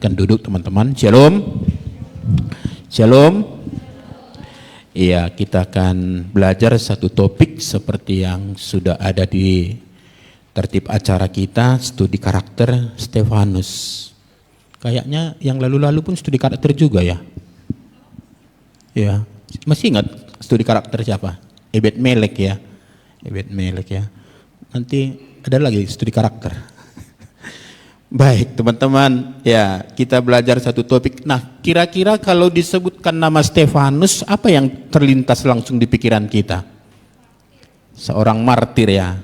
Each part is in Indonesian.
Kan duduk teman-teman. Shalom. Shalom. Iya, kita akan belajar satu topik seperti yang sudah ada di tertib acara kita, studi karakter Stefanus. Kayaknya yang lalu-lalu pun studi karakter juga ya. Ya, masih ingat studi karakter siapa? Ebed Melek ya. Ebed Melek ya. Nanti ada lagi studi karakter. Baik teman-teman, ya kita belajar satu topik. Nah, kira-kira kalau disebutkan nama Stefanus, apa yang terlintas langsung di pikiran kita? Seorang martir ya,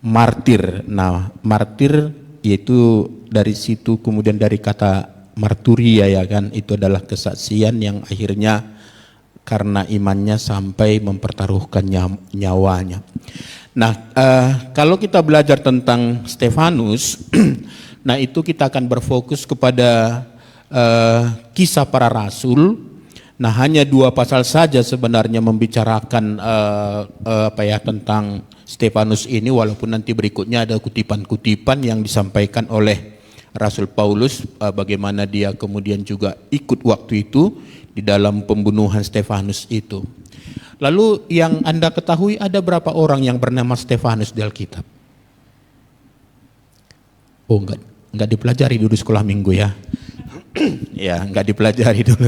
martir. Nah, martir yaitu dari situ kemudian dari kata marturia ya kan, itu adalah kesaksian yang akhirnya karena imannya sampai mempertaruhkan nyawanya. Nah, kalau kita belajar tentang Stefanus, nah itu kita akan berfokus kepada kisah para rasul. Nah hanya 2 pasal saja sebenarnya membicarakan tentang Stefanus ini, walaupun nanti berikutnya ada kutipan-kutipan yang disampaikan oleh Rasul Paulus, bagaimana dia kemudian juga ikut waktu itu di dalam pembunuhan Stefanus itu. Lalu yang Anda ketahui ada berapa orang yang bernama Stefanus di Alkitab? Oh enggak dipelajari dulu sekolah minggu ya. Ya enggak dipelajari dulu,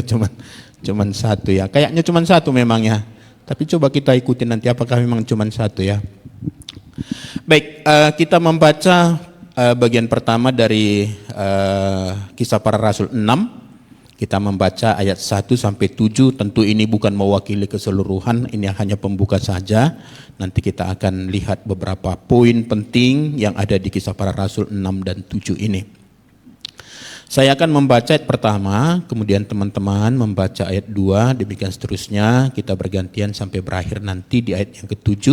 cuman satu ya. Kayaknya cuman satu memang ya. Tapi coba kita ikuti nanti apakah memang cuman satu ya. Baik, kita membaca bagian pertama dari Kisah Para Rasul 6. Kita membaca ayat 1 sampai 7. Tentu ini bukan mewakili keseluruhan, ini hanya pembuka saja. Nanti kita akan lihat beberapa poin penting yang ada di Kisah Para Rasul 6 dan 7 ini. Saya akan membaca ayat pertama, kemudian teman-teman membaca ayat 2, demikian seterusnya. Kita bergantian sampai berakhir nanti di ayat yang ke-7.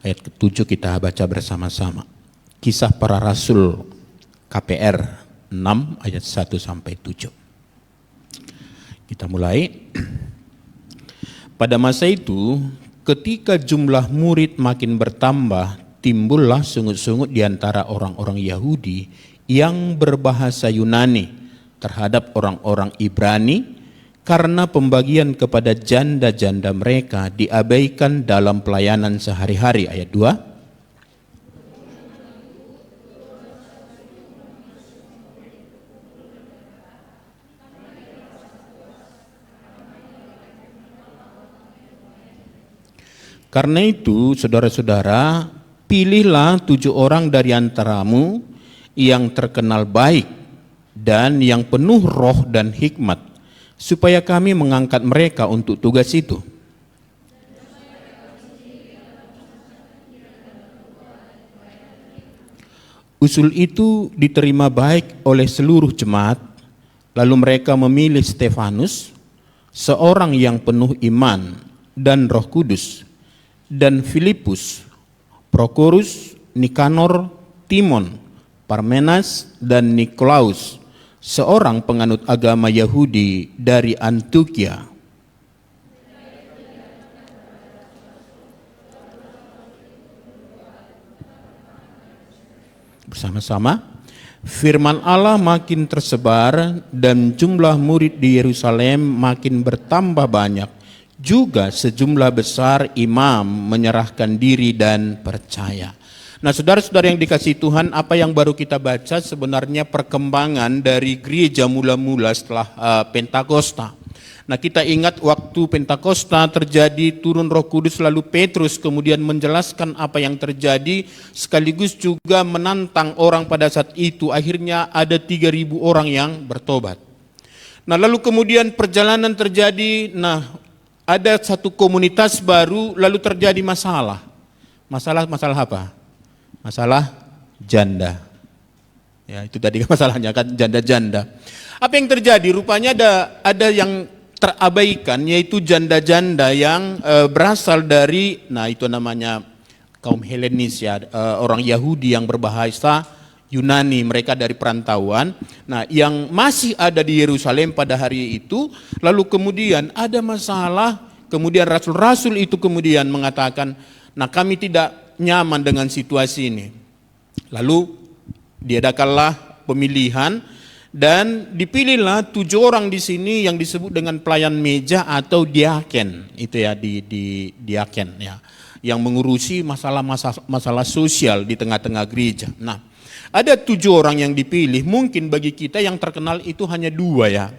Ayat ke-7 kita baca bersama-sama. Kisah Para Rasul KPR 6 ayat 1 sampai 7. Kita mulai. Pada masa itu, ketika jumlah murid makin bertambah, timbullah sungut-sungut di antara orang-orang Yahudi yang berbahasa Yunani terhadap orang-orang Ibrani karena pembagian kepada janda-janda mereka diabaikan dalam pelayanan sehari-hari. Ayat 2. Karena itu, saudara-saudara, pilihlah 7 orang dari antaramu yang terkenal baik dan yang penuh roh dan hikmat, supaya kami mengangkat mereka untuk tugas itu. Usul itu diterima baik oleh seluruh jemaat, lalu mereka memilih Stefanus, seorang yang penuh iman dan Roh Kudus, dan Filipus, Prokorus, Nikanor, Timon, Parmenas, dan Nikolaus, seorang penganut agama Yahudi dari Antioquia. Bersama-sama, firman Allah makin tersebar dan jumlah murid di Yerusalem makin bertambah banyak. Juga sejumlah besar imam menyerahkan diri dan percaya. Nah, saudara-saudara yang dikasihi Tuhan, apa yang baru kita baca sebenarnya perkembangan dari gereja mula-mula setelah Pentakosta. Nah, kita ingat waktu Pentakosta terjadi turun Roh Kudus, lalu Petrus kemudian menjelaskan apa yang terjadi sekaligus juga menantang orang pada saat itu. Akhirnya ada 3.000 orang yang bertobat. Nah, lalu kemudian perjalanan terjadi, ada satu komunitas baru, lalu terjadi masalah. Masalah apa? Masalah janda. Ya, itu tadi masalahnya kan, janda-janda. Apa yang terjadi? Rupanya ada yang terabaikan, yaitu janda-janda yang berasal dari, itu namanya kaum Helenis ya, orang Yahudi yang berbahasa Yunani, mereka dari perantauan. Nah, yang masih ada di Yerusalem pada hari itu, lalu kemudian ada masalah, kemudian rasul-rasul itu kemudian mengatakan, kami tidak nyaman dengan situasi ini. Lalu diadakanlah pemilihan Dan dipilihlah 7 orang di sini yang disebut dengan pelayan meja atau diaken, itu ya di diaken ya, yang mengurusi masalah sosial di tengah-tengah gereja. Nah, ada 7 orang yang dipilih. Mungkin bagi kita yang terkenal itu hanya 2 ya,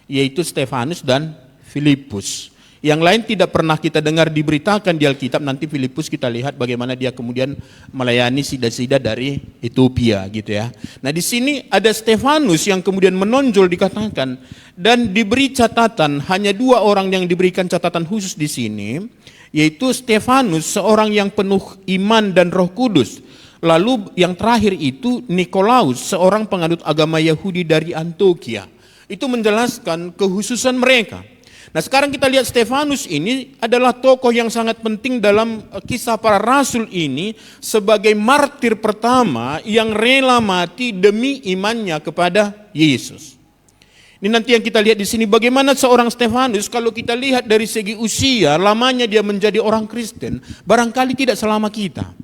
yaitu Stefanus dan Filipus. Yang lain tidak pernah kita dengar diberitakan di Alkitab. Nanti Filipus kita lihat bagaimana dia kemudian melayani sida-sida dari Ethiopia gitu ya. Nah, di sini ada Stefanus yang kemudian menonjol dikatakan, dan diberi catatan, hanya 2 orang yang diberikan catatan khusus di sini, yaitu Stefanus seorang yang penuh iman dan Roh Kudus. Lalu yang terakhir itu Nikolaus, seorang penganut agama Yahudi dari Antioquia. Itu menjelaskan kekhususan mereka. Nah, sekarang kita lihat Stefanus ini adalah tokoh yang sangat penting dalam kisah para rasul ini sebagai martir pertama yang rela mati demi imannya kepada Yesus. Ini nanti yang kita lihat di sini bagaimana seorang Stefanus, kalau kita lihat dari segi usia, lamanya dia menjadi orang Kristen, barangkali tidak selama kita.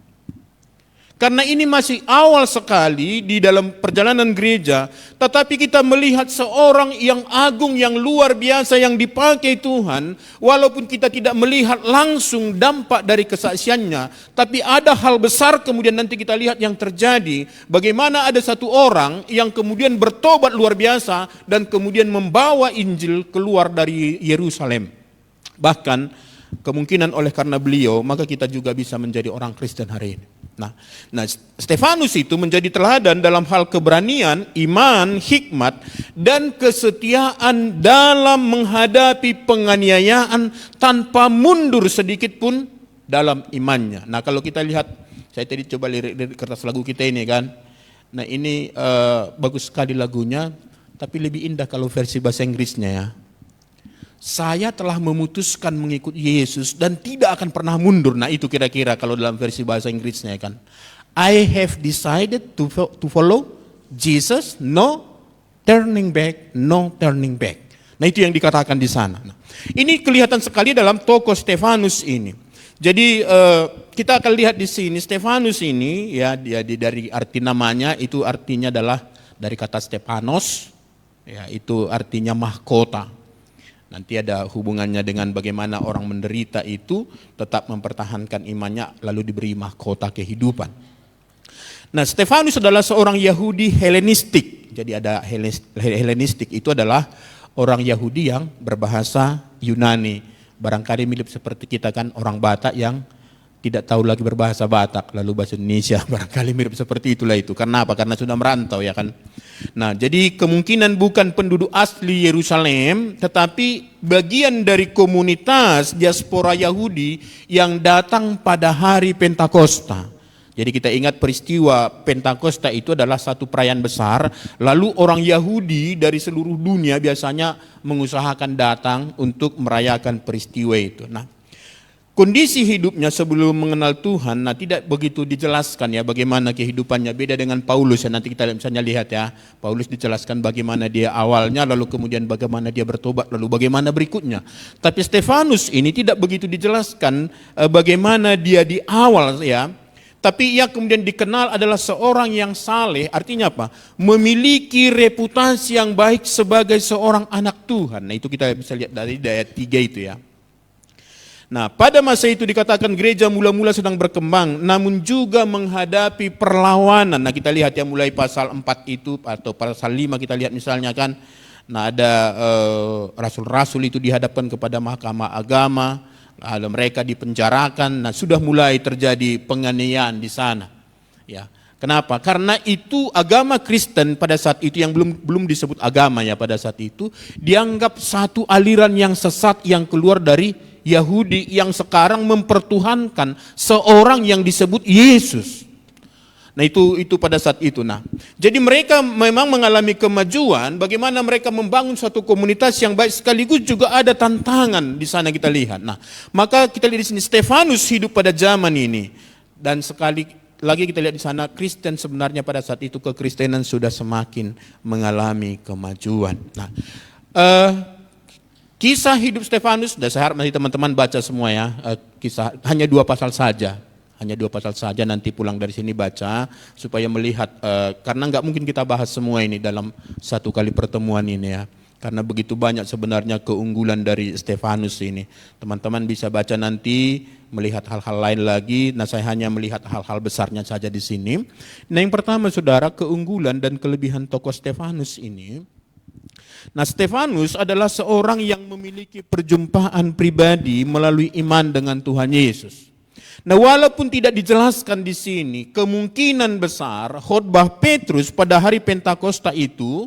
Karena ini masih awal sekali di dalam perjalanan gereja, tetapi kita melihat seorang yang agung, yang luar biasa, yang dipakai Tuhan, walaupun kita tidak melihat langsung dampak dari kesaksiannya, tapi ada hal besar kemudian nanti kita lihat yang terjadi, bagaimana ada satu orang yang kemudian bertobat luar biasa, dan kemudian membawa Injil keluar dari Yerusalem. Bahkan kemungkinan oleh karena beliau, maka kita juga bisa menjadi orang Kristen hari ini. Nah, Stefanus itu menjadi teladan dalam hal keberanian, iman, hikmat, dan kesetiaan dalam menghadapi penganiayaan tanpa mundur sedikit pun dalam imannya. Nah, kalau kita lihat, saya tadi coba lirik kertas lagu kita ini kan. Nah, ini bagus sekali lagunya, tapi lebih indah kalau versi bahasa Inggrisnya ya. Saya telah memutuskan mengikuti Yesus dan tidak akan pernah mundur. Nah, itu kira-kira kalau dalam versi bahasa Inggrisnya kan. I have decided to follow Jesus, no turning back, no turning back. Nah, itu yang dikatakan di sana. Nah, ini kelihatan sekali dalam tokoh Stefanus ini. Jadi kita akan lihat di sini Stefanus ini ya, dia dari arti namanya itu artinya adalah dari kata Stepanos, ya itu artinya mahkota. Nanti ada hubungannya dengan bagaimana orang menderita itu tetap mempertahankan imannya lalu diberi mahkota kehidupan. Nah, Stefanus adalah seorang Yahudi Helenistik. Jadi ada Helenistik itu adalah orang Yahudi yang berbahasa Yunani. Barangkali mirip seperti kita kan, orang Batak yang tidak tahu lagi berbahasa Batak, lalu bahasa Indonesia, barangkali mirip seperti itulah itu. Karena apa? Karena sudah merantau ya kan. Nah, jadi kemungkinan bukan penduduk asli Yerusalem, tetapi bagian dari komunitas diaspora Yahudi yang datang pada hari Pentakosta. Jadi kita ingat peristiwa Pentakosta itu adalah satu perayaan besar, lalu orang Yahudi dari seluruh dunia biasanya mengusahakan datang untuk merayakan peristiwa itu. Nah, kondisi hidupnya sebelum mengenal Tuhan, nah tidak begitu dijelaskan ya bagaimana kehidupannya, beda dengan Paulus ya, nanti kita misalnya lihat ya, Paulus dijelaskan bagaimana dia awalnya, lalu kemudian bagaimana dia bertobat, lalu bagaimana berikutnya. Tapi Stefanus ini tidak begitu dijelaskan bagaimana dia di awal ya, tapi ia kemudian dikenal adalah seorang yang saleh, artinya apa? Memiliki reputasi yang baik sebagai seorang anak Tuhan. Nah, itu kita bisa lihat dari ayat 3 itu ya. Nah, pada masa itu dikatakan gereja mula-mula sedang berkembang, namun juga menghadapi perlawanan. Nah, kita lihat ya mulai pasal 4 itu atau pasal 5 kita lihat misalnya kan. Nah, ada rasul-rasul itu dihadapkan kepada mahkamah agama, lalu mereka dipenjarakan. Nah, sudah mulai terjadi penganiayaan di sana. Ya. Kenapa? Karena itu agama Kristen pada saat itu yang belum disebut agama ya pada saat itu dianggap satu aliran yang sesat yang keluar dari Yahudi yang sekarang mempertuhankan seorang yang disebut Yesus. Nah, itu pada saat itu. Nah, jadi mereka memang mengalami kemajuan, bagaimana mereka membangun suatu komunitas yang baik, sekaligus juga ada tantangan di sana kita lihat. Nah, maka kita lihat di sini Stefanus hidup pada zaman ini, dan sekali lagi kita lihat di sana Kristen sebenarnya pada saat itu kekristenan sudah semakin mengalami kemajuan. Nah, kisah hidup Stefanus, dan saya harap nanti teman-teman baca semua ya, kisah hanya 2 pasal saja. hanya 2 pasal saja, nanti pulang dari sini baca supaya melihat, karena nggak mungkin kita bahas semua ini dalam satu kali pertemuan ini ya. Karena begitu banyak sebenarnya keunggulan dari Stefanus ini. Teman-teman bisa baca nanti, melihat hal-hal lain lagi. Nah, saya hanya melihat hal-hal besarnya saja di sini. Nah, yang pertama saudara, keunggulan dan kelebihan tokoh Stefanus ini. Nah, Stefanus adalah seorang yang memiliki perjumpaan pribadi melalui iman dengan Tuhan Yesus. Nah, walaupun tidak dijelaskan di sini, kemungkinan besar khotbah Petrus pada hari Pentakosta itu,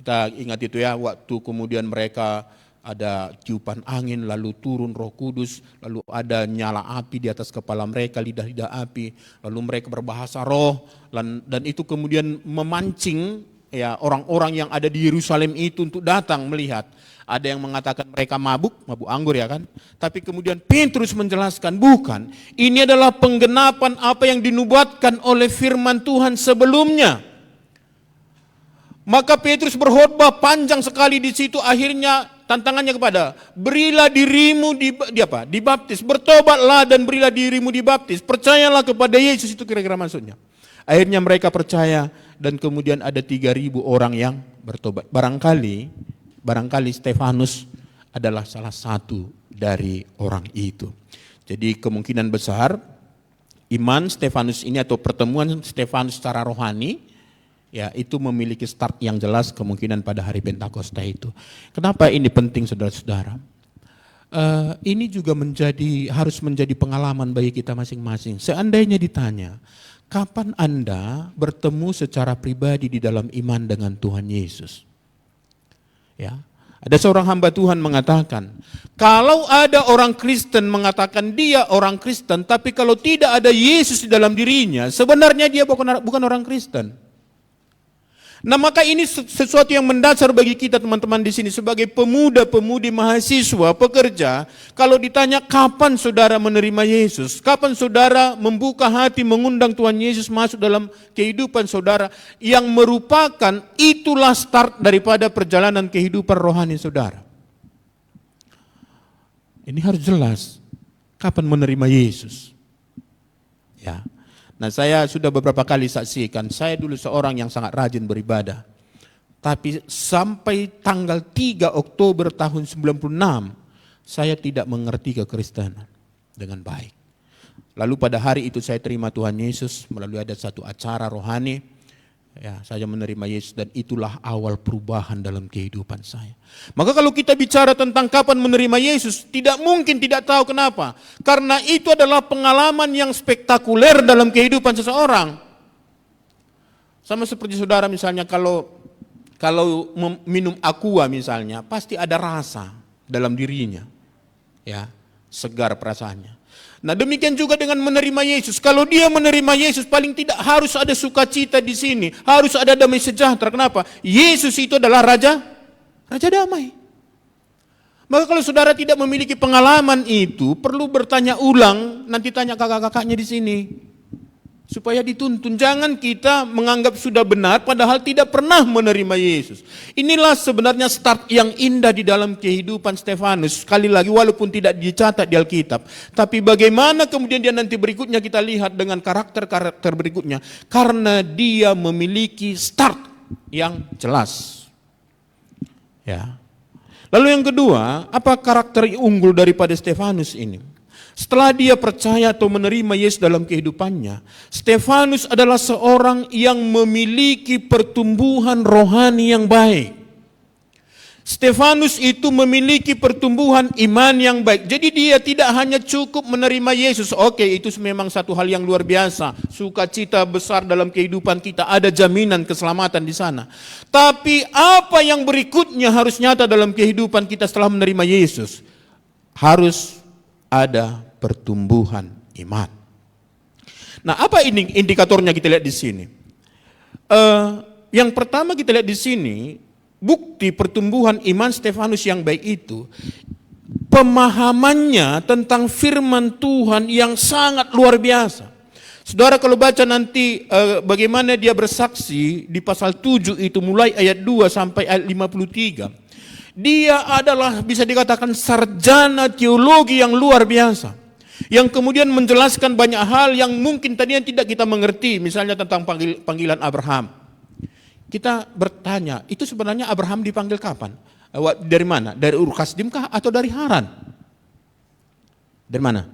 kita ingat itu ya, waktu kemudian mereka ada tiupan angin, lalu turun Roh Kudus, lalu ada nyala api di atas kepala mereka, lidah-lidah api, lalu mereka berbahasa roh, dan itu kemudian memancing ya orang-orang yang ada di Yerusalem itu untuk datang melihat. Ada yang mengatakan mereka mabuk anggur ya kan. Tapi kemudian Petrus menjelaskan, bukan, ini adalah penggenapan apa yang dinubuatkan oleh firman Tuhan sebelumnya. Maka Petrus berkhotbah panjang sekali di situ, akhirnya tantangannya kepada, berilah dirimu dibaptis, bertobatlah dan berilah dirimu dibaptis, percayalah kepada Yesus, itu kira-kira maksudnya. Akhirnya mereka percaya dan kemudian ada 3.000 orang yang bertobat. Barangkali Stefanus adalah salah satu dari orang itu. Jadi kemungkinan besar iman Stefanus ini atau pertemuan Stefanus secara rohani ya itu memiliki start yang jelas kemungkinan pada hari Pentakosta itu. Kenapa ini penting saudara-saudara? Ini juga harus menjadi pengalaman bagi kita masing-masing. Seandainya ditanya, kapan Anda bertemu secara pribadi di dalam iman dengan Tuhan Yesus? Ya, ada seorang hamba Tuhan mengatakan, kalau ada orang Kristen mengatakan dia orang Kristen, tapi kalau tidak ada Yesus di dalam dirinya, sebenarnya dia bukan orang Kristen. Nah, maka ini sesuatu yang mendasar bagi kita teman-teman di sini sebagai pemuda-pemudi mahasiswa, pekerja. Kalau ditanya kapan saudara menerima Yesus, kapan saudara membuka hati mengundang Tuhan Yesus masuk dalam kehidupan saudara, yang merupakan itulah start daripada perjalanan kehidupan rohani saudara. Ini harus jelas kapan menerima Yesus. Ya. Nah, saya sudah beberapa kali saksikan, saya dulu seorang yang sangat rajin beribadah. Tapi sampai tanggal 3 Oktober tahun 96, saya tidak mengerti kekristenan dengan baik. Lalu pada hari itu saya terima Tuhan Yesus melalui ada satu acara rohani. Ya, saya menerima Yesus dan itulah awal perubahan dalam kehidupan saya. Maka kalau kita bicara tentang kapan menerima Yesus, tidak mungkin tidak tahu kenapa. Karena itu adalah pengalaman yang spektakuler dalam kehidupan seseorang. Sama seperti saudara misalnya kalau minum aqua misalnya, pasti ada rasa dalam dirinya. Ya, segar perasaannya. Nah, demikian juga dengan menerima Yesus. Kalau dia menerima Yesus, paling tidak harus ada sukacita di sini, harus ada damai sejahtera. Kenapa? Yesus itu adalah Raja damai. Maka kalau saudara tidak memiliki pengalaman itu, perlu bertanya ulang, nanti tanya kakak-kakaknya di sini. Supaya dituntun, jangan kita menganggap sudah benar padahal tidak pernah menerima Yesus. Inilah sebenarnya start yang indah di dalam kehidupan Stefanus. Sekali lagi walaupun tidak dicatat di Alkitab, tapi bagaimana kemudian dia nanti berikutnya kita lihat dengan karakter-karakter berikutnya. Karena dia memiliki start yang jelas. Ya. Lalu yang kedua, apa karakter unggul daripada Stefanus ini? Setelah dia percaya atau menerima Yesus dalam kehidupannya, Stefanus adalah seorang yang memiliki pertumbuhan rohani yang baik. Stefanus itu memiliki pertumbuhan iman yang baik. Jadi dia tidak hanya cukup menerima Yesus. Oke, itu memang satu hal yang luar biasa. Sukacita besar dalam kehidupan kita, ada jaminan keselamatan di sana. Tapi apa yang berikutnya harus nyata dalam kehidupan kita setelah menerima Yesus? Harus ada pertumbuhan iman. Nah, apa ini indikatornya kita lihat di sini? Yang pertama kita lihat di sini, bukti pertumbuhan iman Stefanus yang baik itu, pemahamannya tentang firman Tuhan yang sangat luar biasa. Saudara kalau baca nanti bagaimana dia bersaksi di pasal 7 itu mulai ayat 2 sampai ayat 53. Dia adalah bisa dikatakan sarjana teologi yang luar biasa. yang kemudian menjelaskan banyak hal yang mungkin tadinya tidak kita mengerti, misalnya tentang panggilan Abraham. Kita bertanya, itu sebenarnya Abraham dipanggil kapan? Dari mana? Dari Ur Kasdim kah atau dari Haran? Dari mana?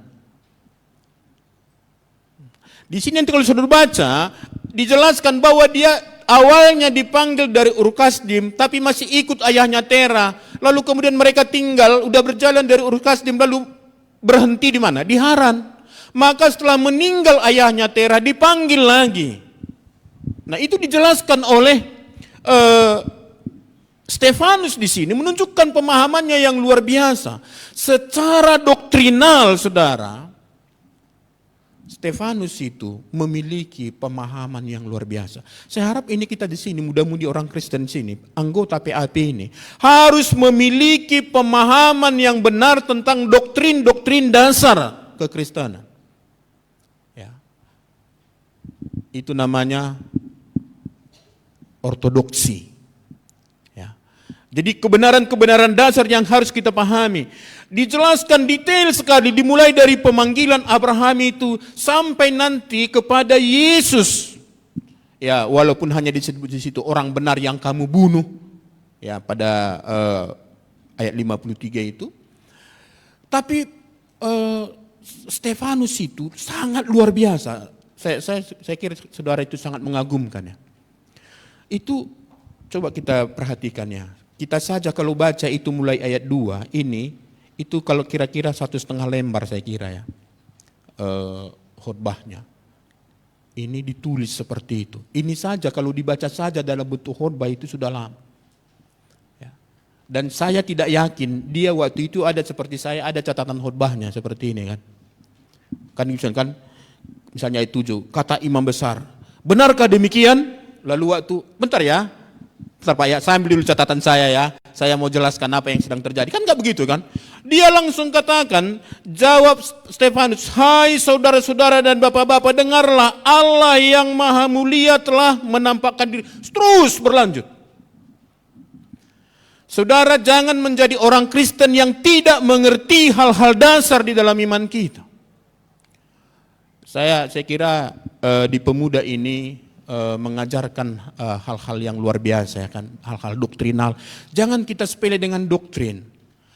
Di sini nanti kalau saudara baca, dijelaskan bahwa dia awalnya dipanggil dari Ur Kasdim, tapi masih ikut ayahnya Tera. Lalu kemudian mereka tinggal, udah berjalan dari Ur Kasdim, lalu berhenti di mana? Di Haran. Maka setelah meninggal ayahnya Tera, dipanggil lagi. Nah itu dijelaskan oleh Stefanus di sini, menunjukkan pemahamannya yang luar biasa. Secara doktrinal, saudara, Stefanus itu memiliki pemahaman yang luar biasa. Saya harap ini kita di sini, mudah-mudi orang Kristen sini, anggota PAP ini, harus memiliki pemahaman yang benar tentang doktrin-doktrin dasar kekristenan. Ya. Itu namanya ortodoksi. Ya. Jadi kebenaran-kebenaran dasar yang harus kita pahami. Dijelaskan detail sekali, dimulai dari pemanggilan Abraham itu sampai nanti kepada Yesus. Ya, walaupun hanya disebut di situ orang benar yang kamu bunuh. Ya, pada ayat 53 itu. Tapi Stefanus itu sangat luar biasa. Saya kira saudara itu sangat mengagumkan ya. Itu coba kita perhatikan ya. Kita saja kalau baca itu mulai ayat 2 ini, itu kalau kira-kira 1,5 lembar saya kira ya, khotbahnya. Ini ditulis seperti itu. Ini saja kalau dibaca saja dalam bentuk khotbah itu sudah lama. Ya. Dan saya tidak yakin dia waktu itu ada seperti saya, ada catatan khotbahnya seperti ini kan. Kan misalnya ayat 7, kata imam besar, benarkah demikian? Lalu waktu, bentar Pak ya, saya ambil dulu catatan saya ya. Saya mau jelaskan apa yang sedang terjadi. Kan enggak begitu kan? Dia langsung katakan, jawab Stefanus, hai saudara-saudara dan bapak-bapak, dengarlah, Allah yang maha mulia telah menampakkan diri. Terus berlanjut. Saudara jangan menjadi orang Kristen yang tidak mengerti hal-hal dasar di dalam iman kita. Saya kira di pemuda ini mengajarkan hal-hal yang luar biasa ya kan, hal-hal doktrinal. Jangan kita sepele dengan doktrin.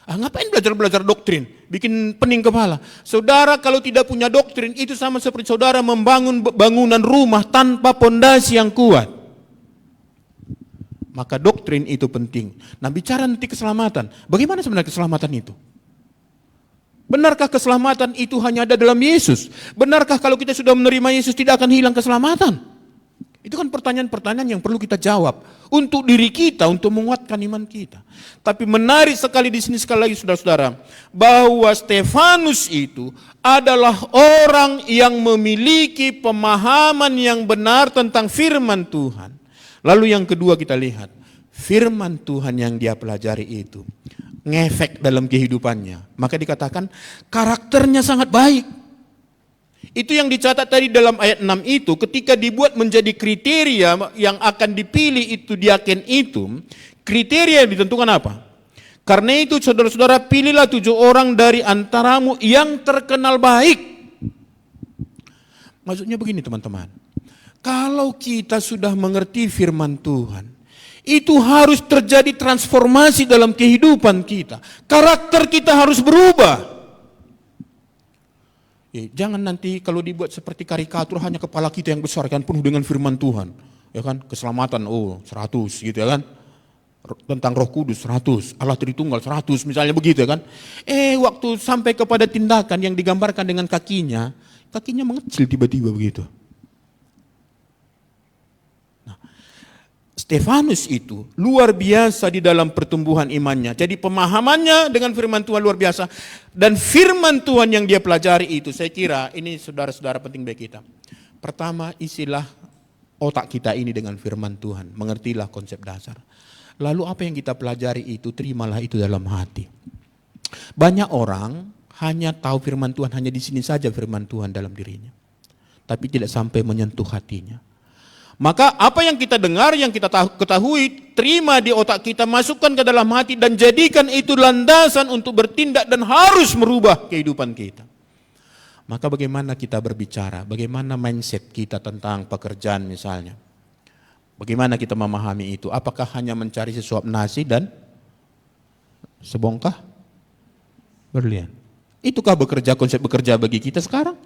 Ngapain belajar doktrin? Bikin pening kepala. Saudara kalau tidak punya doktrin itu sama seperti saudara membangun bangunan rumah tanpa pondasi yang kuat. Maka doktrin itu penting. Nah bicara nanti keselamatan. Bagaimana sebenarnya keselamatan itu? Benarkah keselamatan itu hanya ada dalam Yesus? Benarkah kalau kita sudah menerima Yesus tidak akan hilang keselamatan? Itu kan pertanyaan-pertanyaan yang perlu kita jawab untuk diri kita, untuk menguatkan iman kita. Tapi menarik sekali di sini sekali lagi saudara-saudara, bahwa Stefanus itu adalah orang yang memiliki pemahaman yang benar tentang firman Tuhan. Lalu yang kedua kita lihat, firman Tuhan yang dia pelajari itu ngefek dalam kehidupannya. Maka dikatakan karakternya sangat baik. Itu yang dicatat tadi dalam ayat 6 itu, ketika dibuat menjadi kriteria yang akan dipilih itu diaken itu, kriteria yang ditentukan apa? Karena itu saudara-saudara pilihlah 7 orang dari antaramu yang terkenal baik. Maksudnya begini teman-teman, kalau kita sudah mengerti firman Tuhan, itu harus terjadi transformasi dalam kehidupan kita. Karakter kita harus berubah. Jangan nanti kalau dibuat seperti karikatur hanya kepala kita yang besar kan penuh dengan firman Tuhan. Ya kan, keselamatan 100 gitu ya kan. Tentang Roh Kudus 100, Allah Tritunggal 100 misalnya begitu ya kan. Waktu sampai kepada tindakan yang digambarkan dengan kakinya mengecil tiba-tiba begitu. Stefanus itu luar biasa di dalam pertumbuhan imannya. Jadi pemahamannya dengan firman Tuhan luar biasa. Dan firman Tuhan yang dia pelajari itu, saya kira ini saudara-saudara penting bagi kita. Pertama, isilah otak kita ini dengan firman Tuhan. Mengertilah konsep dasar. Lalu apa yang kita pelajari itu, terimalah itu dalam hati. Banyak orang hanya tahu firman Tuhan, hanya di sini saja firman Tuhan dalam dirinya. Tapi tidak sampai menyentuh hatinya. Maka apa yang kita dengar, yang kita ketahui, terima di otak kita, masukkan ke dalam hati dan jadikan itu landasan untuk bertindak dan harus merubah kehidupan kita. Maka bagaimana kita berbicara, bagaimana mindset kita tentang pekerjaan misalnya. Bagaimana kita memahami itu? Apakah hanya mencari sesuap nasi dan sebongkah berlian? Itukah konsep bekerja bagi kita sekarang?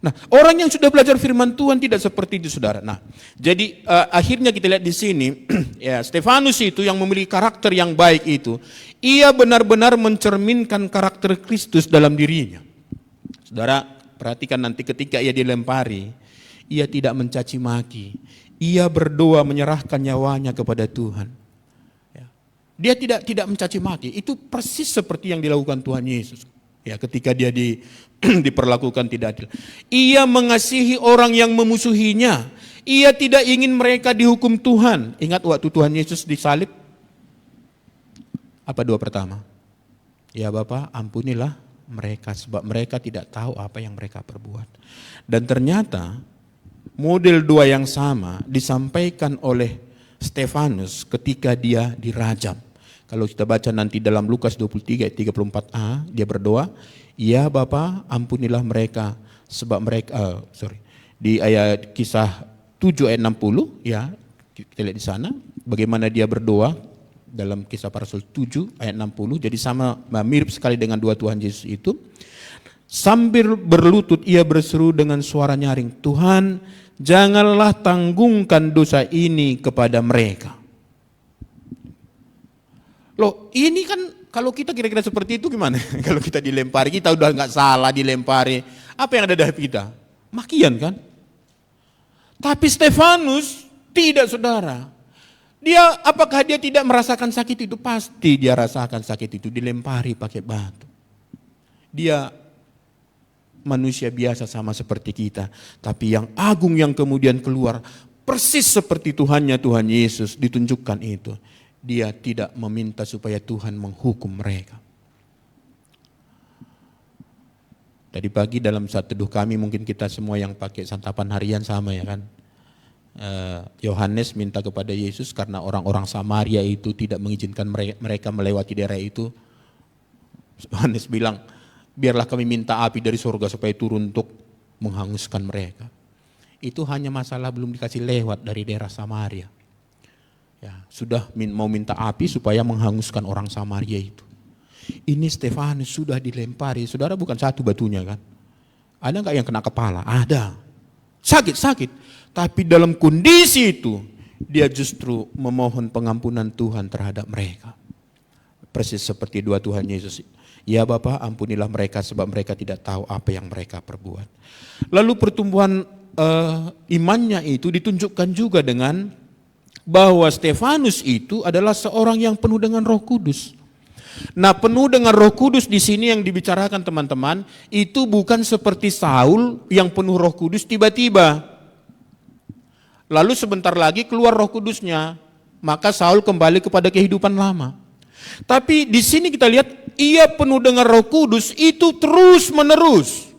Nah, orang yang sudah belajar firman Tuhan tidak seperti itu, saudara. Nah, jadi akhirnya kita lihat di sini, ya Stefanus itu yang memiliki karakter yang baik itu, ia benar-benar mencerminkan karakter Kristus dalam dirinya. Saudara, perhatikan nanti ketika ia dilempari, ia tidak mencaci maki, ia berdoa menyerahkan nyawanya kepada Tuhan. Ya. Dia tidak mencaci maki, itu persis seperti yang dilakukan Tuhan Yesus. Ya, ketika dia diperlakukan tidak adil. Ia mengasihi orang yang memusuhinya. Ia tidak ingin mereka dihukum Tuhan. Ingat waktu Tuhan Yesus disalib? Apa doa pertama? Ya Bapa, ampunilah mereka sebab mereka tidak tahu apa yang mereka perbuat. Dan ternyata model doa yang sama disampaikan oleh Stefanus ketika dia dirajam. Kalau kita baca nanti dalam Lukas 23 ayat 34a, dia berdoa, ya Bapa, ampunilah mereka sebab mereka di ayat kisah 7 ayat 60 ya, kita lihat di sana bagaimana dia berdoa dalam kisah para rasul 7 ayat 60. Jadi sama mirip sekali dengan doa Tuhan Yesus itu. Sambil berlutut ia berseru dengan suara nyaring, Tuhan, janganlah tanggungkan dosa ini kepada mereka. Loh, ini kan kalau kita kira-kira seperti itu gimana? Kalau kita dilempari, kita udah nggak salah dilempari, apa yang ada di hati kita? Makian kan? Tapi Stefanus tidak, saudara. Apakah dia tidak merasakan sakit itu? Pasti dia rasakan sakit itu, dilempari pakai batu. Dia manusia biasa sama seperti kita, tapi yang agung yang kemudian keluar persis seperti Tuhan Yesus ditunjukkan itu. Dia tidak meminta supaya Tuhan menghukum mereka. Tadi pagi dalam saat teduh kami, mungkin kita semua yang pakai santapan harian sama ya kan. Yohanes minta kepada Yesus karena orang-orang Samaria itu tidak mengizinkan mereka melewati daerah itu. Yohanes bilang, biarlah kami minta api dari surga supaya turun untuk menghanguskan mereka. Itu hanya masalah belum dikasih lewat dari daerah Samaria. Ya, sudah mau minta api supaya menghanguskan orang Samaria itu. Ini Stefanus sudah dilempari, saudara, bukan satu batunya kan. Ada enggak yang kena kepala? Ada. Sakit. Tapi dalam kondisi itu, dia justru memohon pengampunan Tuhan terhadap mereka. Persis seperti doa Tuhan Yesus. Ya Bapa, ampunilah mereka sebab mereka tidak tahu apa yang mereka perbuat. Lalu pertumbuhan imannya itu ditunjukkan juga dengan bahwa Stefanus itu adalah seorang yang penuh dengan Roh Kudus. Nah, penuh dengan Roh Kudus di sini yang dibicarakan teman-teman, itu bukan seperti Saul yang penuh Roh Kudus tiba-tiba. Lalu sebentar lagi keluar Roh Kudusnya, maka Saul kembali kepada kehidupan lama. Tapi di sini kita lihat ia penuh dengan Roh Kudus itu terus-menerus.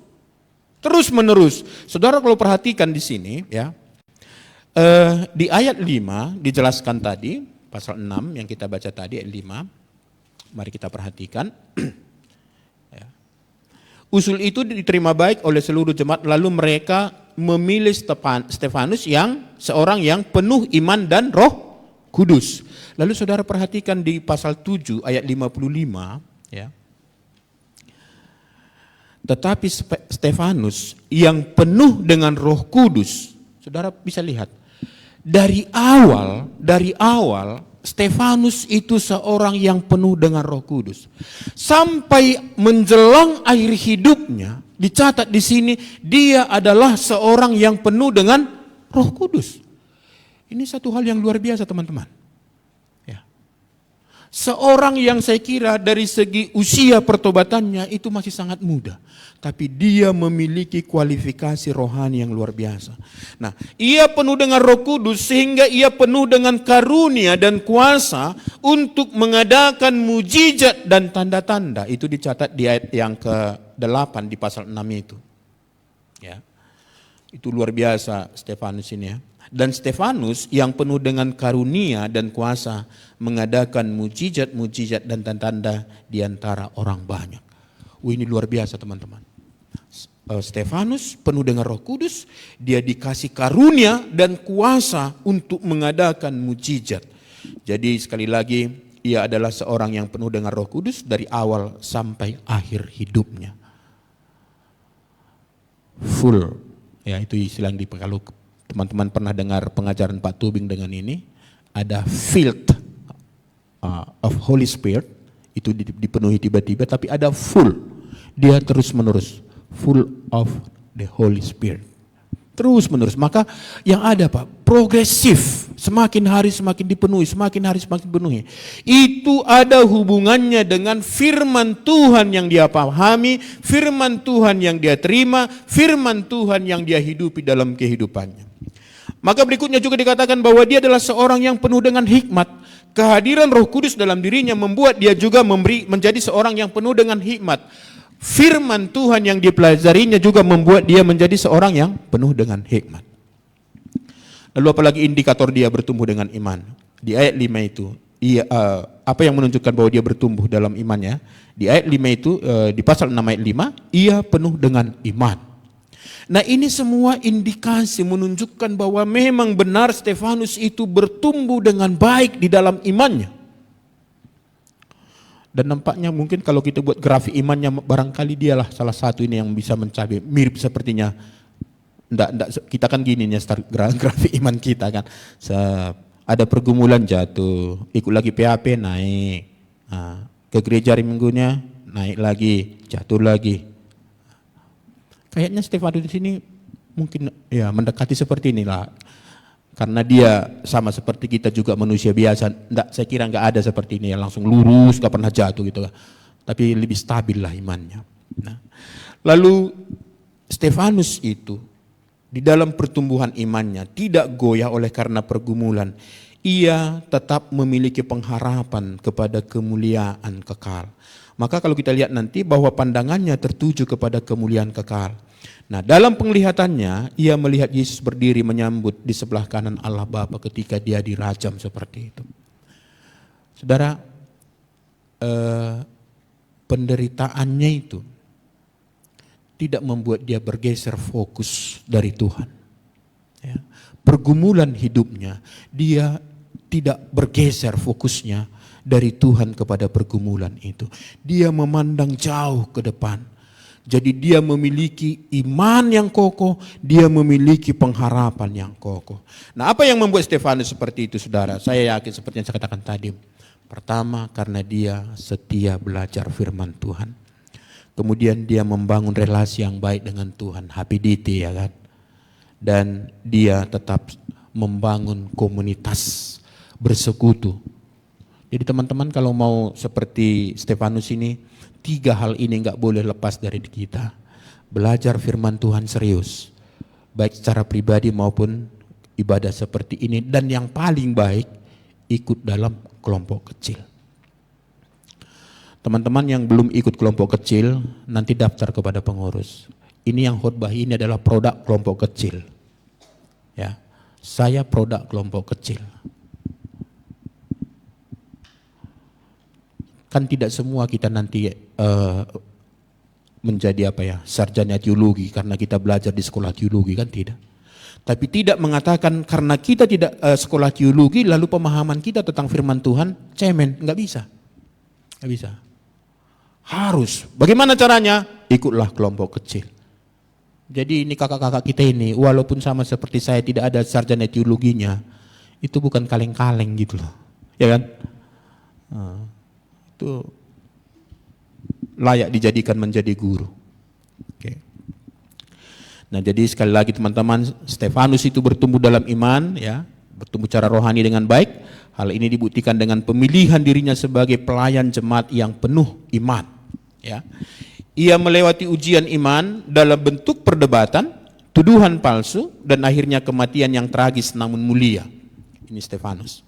Terus-menerus. Saudara kalau perhatikan di sini ya, di ayat 5 dijelaskan tadi, pasal 6 yang kita baca tadi ayat 5, mari kita perhatikan. Ya. Usul itu diterima baik oleh seluruh jemaat, lalu mereka memilih Stefanus yang seorang yang penuh iman dan Roh Kudus. Lalu saudara perhatikan di pasal 7 ayat 55 ya. Tetapi Stefanus yang penuh dengan Roh Kudus, saudara bisa lihat dari awal Stefanus itu seorang yang penuh dengan Roh Kudus. Sampai menjelang akhir hidupnya dicatat di sini dia adalah seorang yang penuh dengan Roh Kudus. Ini satu hal yang luar biasa teman-teman. Ya. Seorang yang saya kira dari segi usia pertobatannya itu masih sangat muda. Tapi dia memiliki kualifikasi rohani yang luar biasa. Nah, ia penuh dengan Roh Kudus sehingga ia penuh dengan karunia dan kuasa untuk mengadakan mujizat dan tanda-tanda. Itu dicatat di ayat yang ke-8 di pasal 6 itu. Ya. Itu luar biasa Stefanus ini ya. Dan Stefanus yang penuh dengan karunia dan kuasa mengadakan mujizat-mujizat dan tanda-tanda di antara orang banyak. Ini luar biasa teman-teman. Stefanus penuh dengan Roh Kudus, dia dikasih karunia dan kuasa untuk mengadakan mujizat. Jadi sekali lagi, ia adalah seorang yang penuh dengan Roh Kudus dari awal sampai akhir hidupnya. Full, ya itu istilah yang kalau teman-teman pernah dengar pengajaran Pak Tubing dengan ini, ada filled of Holy Spirit, itu dipenuhi tiba-tiba, tapi ada full, dia terus menerus. Full of the Holy Spirit. Terus menerus. Maka yang ada Pak, progresif. Semakin hari semakin dipenuhi, semakin hari semakin dipenuhi. Itu ada hubungannya dengan firman Tuhan yang dia pahami, firman Tuhan yang dia terima, firman Tuhan yang dia hidupi dalam kehidupannya. Maka berikutnya juga dikatakan bahwa dia adalah seorang yang penuh dengan hikmat. Kehadiran Roh Kudus dalam dirinya membuat dia juga menjadi seorang yang penuh dengan hikmat. Firman Tuhan yang dipelajarinya juga membuat dia menjadi seorang yang penuh dengan hikmat. Lalu apalagi indikator dia bertumbuh dengan iman? Di ayat 5 itu, apa yang menunjukkan bahwa dia bertumbuh dalam imannya? Di ayat 5 itu, di pasal 6 ayat 5, ia penuh dengan iman. Nah ini semua indikasi menunjukkan bahwa memang benar Stefanus itu bertumbuh dengan baik di dalam imannya. Dan nampaknya mungkin kalau kita buat grafik imannya, barangkali dialah salah satu ini yang bisa mencapai mirip sepertinya. Kita kan gini nih grafik iman kita kan. Ada pergumulan jatuh, ikut lagi PAP naik, ke gereja hari minggunya naik lagi, jatuh lagi. Kayaknya Stefanus di sini mungkin ya mendekati seperti inilah. Karena dia sama seperti kita juga manusia biasa, saya kira nggak ada seperti ini yang langsung lurus, nggak pernah jatuh gitu, tapi lebih stabil lah imannya. Nah, lalu Stefanus itu di dalam pertumbuhan imannya tidak goyah oleh karena pergumulan, ia tetap memiliki pengharapan kepada kemuliaan kekal. Maka kalau kita lihat nanti bahwa pandangannya tertuju kepada kemuliaan kekal. Nah dalam penglihatannya ia melihat Yesus berdiri menyambut di sebelah kanan Allah Bapa ketika dia dirajam seperti itu. Saudara, penderitaannya itu tidak membuat dia bergeser fokus dari Tuhan. Ya. Pergumulan hidupnya, dia tidak bergeser fokusnya dari Tuhan kepada pergumulan itu. Dia memandang jauh ke depan. Jadi dia memiliki iman yang kokoh, dia memiliki pengharapan yang kokoh. Nah apa yang membuat Stefanus seperti itu saudara? Saya yakin seperti yang saya katakan tadi. Pertama karena dia setia belajar firman Tuhan. Kemudian dia membangun relasi yang baik dengan Tuhan, HPDT ya kan. Dan dia tetap membangun komunitas bersekutu. Jadi teman-teman kalau mau seperti Stefanus ini, 3 hal ini nggak boleh lepas dari kita. Belajar firman Tuhan serius, baik secara pribadi maupun ibadah seperti ini. Dan yang paling baik, ikut dalam kelompok kecil. Teman-teman yang belum ikut kelompok kecil, nanti daftar kepada pengurus. Ini yang khotbah ini adalah produk kelompok kecil. Ya, saya produk kelompok kecil. Kan tidak semua kita nanti menjadi sarjana teologi karena kita belajar di sekolah teologi, kan tidak. Tapi tidak mengatakan karena kita tidak sekolah teologi lalu pemahaman kita tentang firman Tuhan cemen, nggak bisa. Nggak bisa. Harus. Bagaimana caranya? Ikutlah kelompok kecil. Jadi ini kakak-kakak kita ini walaupun sama seperti saya tidak ada sarjana teologinya, itu bukan kaleng-kaleng gitu loh. Ya kan? Itu layak dijadikan menjadi guru. Oke. Nah jadi sekali lagi teman-teman, Stefanus itu bertumbuh dalam iman, ya, bertumbuh secara rohani dengan baik. Hal ini dibuktikan dengan pemilihan dirinya sebagai pelayan jemaat yang penuh iman. Ya, ia melewati ujian iman dalam bentuk perdebatan, tuduhan palsu, dan akhirnya kematian yang tragis namun mulia. Ini Stefanus.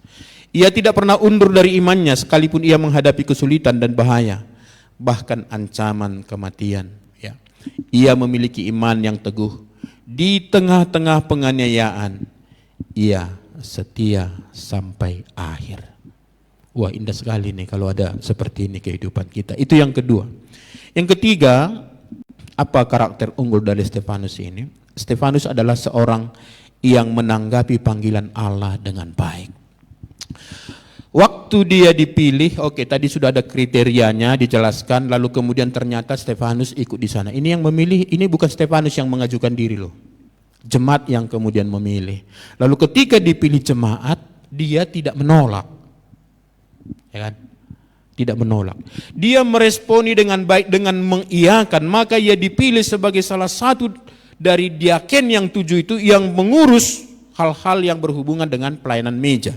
Ia tidak pernah undur dari imannya sekalipun ia menghadapi kesulitan dan bahaya, bahkan ancaman kematian. Ya. Ia memiliki iman yang teguh di tengah-tengah penganiayaan. Ia setia sampai akhir. Wah, indah sekali nih kalau ada seperti ini kehidupan kita. Itu yang kedua. Yang ketiga, Apa karakter unggul dari Stefanus ini? Stefanus adalah seorang yang menanggapi panggilan Allah dengan baik. Waktu dia dipilih, oke, tadi sudah ada kriterianya dijelaskan, lalu kemudian ternyata Stefanus ikut di sana. Ini yang memilih, ini bukan Stefanus yang mengajukan diri loh. Jemaat yang kemudian memilih. Lalu ketika dipilih jemaat, dia tidak menolak. Ya kan? Tidak menolak. Dia meresponi dengan baik, dengan mengiyakan, maka ia dipilih sebagai salah satu dari diaken yang 7 itu yang mengurus hal-hal yang berhubungan dengan pelayanan meja.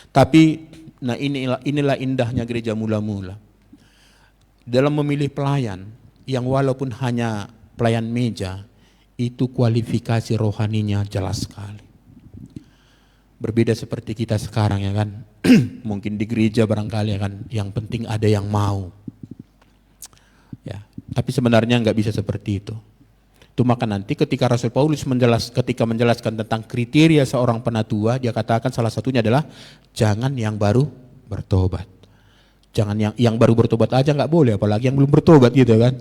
Tapi nah inilah indahnya gereja mula-mula. Dalam memilih pelayan yang walaupun hanya pelayan meja, itu kualifikasi rohaninya jelas sekali. Berbeda seperti kita sekarang ya kan. Mungkin di gereja barangkali ya kan, yang penting ada yang mau. Ya, tapi sebenarnya nggak bisa seperti itu. Itu maka nanti ketika Rasul Paulus menjelaskan tentang kriteria seorang penatua, dia katakan salah satunya adalah jangan yang baru bertobat. Jangan yang baru bertobat aja nggak boleh, apalagi yang belum bertobat gitu kan.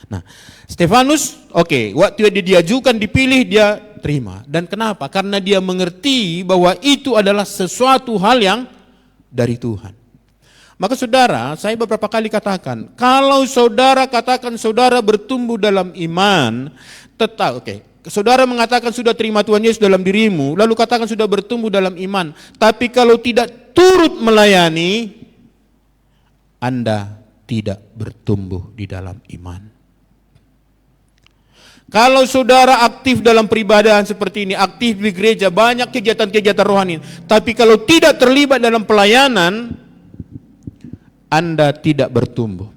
Nah, Stefanus, oke, waktu dia diajukan, dipilih, dia terima. Dan kenapa? Karena dia mengerti bahwa itu adalah sesuatu hal yang dari Tuhan. Maka saudara, saya beberapa kali katakan, kalau saudara katakan saudara bertumbuh dalam iman, tetap saudara mengatakan sudah terima Tuhan Yesus dalam dirimu, lalu katakan sudah bertumbuh dalam iman, tapi kalau tidak turut melayani, Anda tidak bertumbuh di dalam iman. Kalau saudara aktif dalam peribadahan seperti ini, aktif di gereja, banyak kegiatan-kegiatan rohani, tapi kalau tidak terlibat dalam pelayanan, Anda tidak bertumbuh.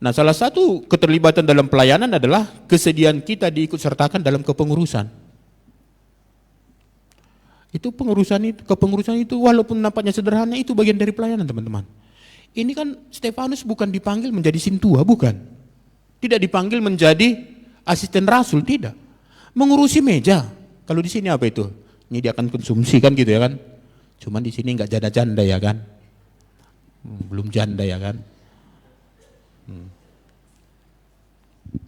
Nah, salah satu keterlibatan dalam pelayanan adalah kesediaan kita diikut sertakan dalam kepengurusan. Itu kepengurusan itu walaupun nampaknya sederhana, itu bagian dari pelayanan, teman-teman. Ini kan Stefanus bukan dipanggil menjadi sintua, bukan. Tidak dipanggil menjadi asisten rasul, tidak. Mengurusi meja. Kalau di sini apa itu? Menyediakan konsumsi kan gitu ya kan. Cuman di sini enggak janda-janda ya kan. Belum janda ya kan.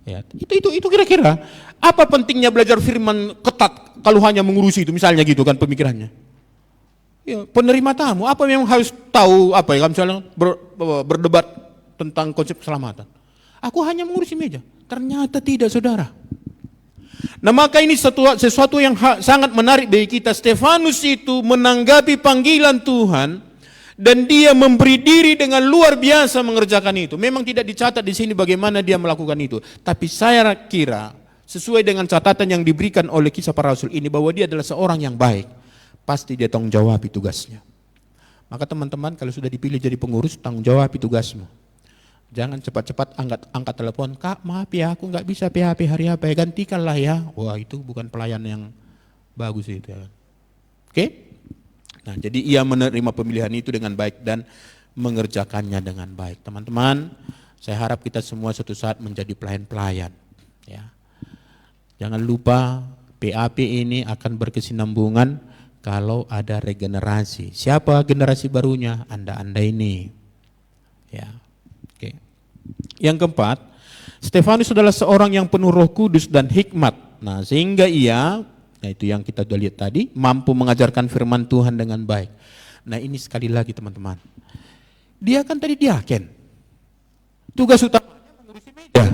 Ya, itu kira-kira apa pentingnya belajar firman ketat kalau hanya mengurusi itu misalnya gitu kan pemikirannya. Ya, penerima tamu apa yang harus tahu apa ya misalnya berdebat tentang konsep keselamatan. Aku hanya mengurusi meja. Ternyata tidak, saudara. Nah, maka ini sesuatu yang sangat menarik bagi kita. Stefanus itu menanggapi panggilan Tuhan dan dia memberi diri dengan luar biasa mengerjakan itu. Memang tidak dicatat di sini bagaimana dia melakukan itu. Tapi saya kira sesuai dengan catatan yang diberikan oleh Kisah Para Rasul ini bahwa dia adalah seorang yang baik. Pasti dia tanggung jawab tugasnya. Maka teman-teman kalau sudah dipilih jadi pengurus, tanggung jawab tugasmu. Jangan cepat-cepat angkat telepon, Kak maaf ya aku nggak bisa PHP hari apa ya, gantikanlah ya. Wah itu bukan pelayan yang bagus itu ya. Oke? Nah jadi ia menerima pemilihan itu dengan baik dan mengerjakannya dengan baik. Teman-teman, saya harap kita semua suatu saat menjadi pelayan-pelayan. Ya. Jangan lupa PAP ini akan berkesinambungan kalau ada regenerasi. Siapa generasi barunya? Anda ini. Ya. Yang keempat, Stefanus adalah seorang yang penuh Roh Kudus dan hikmat. Nah, sehingga ia, nah itu yang kita sudah lihat tadi, mampu mengajarkan firman Tuhan dengan baik. Nah, ini sekali lagi teman-teman. Dia kan tadi diaken. Tugas utamanya mengurusi meja.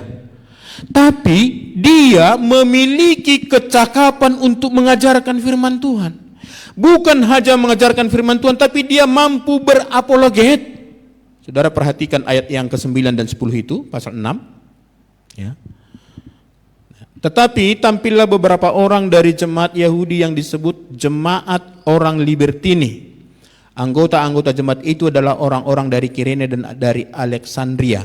Tapi dia memiliki kecakapan untuk mengajarkan firman Tuhan. Bukan hanya mengajarkan firman Tuhan, tapi dia mampu berapologet. Saudara perhatikan ayat yang ke-9 dan 10 itu, pasal 6. Ya. Tetapi tampillah beberapa orang dari jemaat Yahudi yang disebut jemaat orang Libertini. Anggota-anggota jemaat itu adalah orang-orang dari Kirene dan dari Alexandria.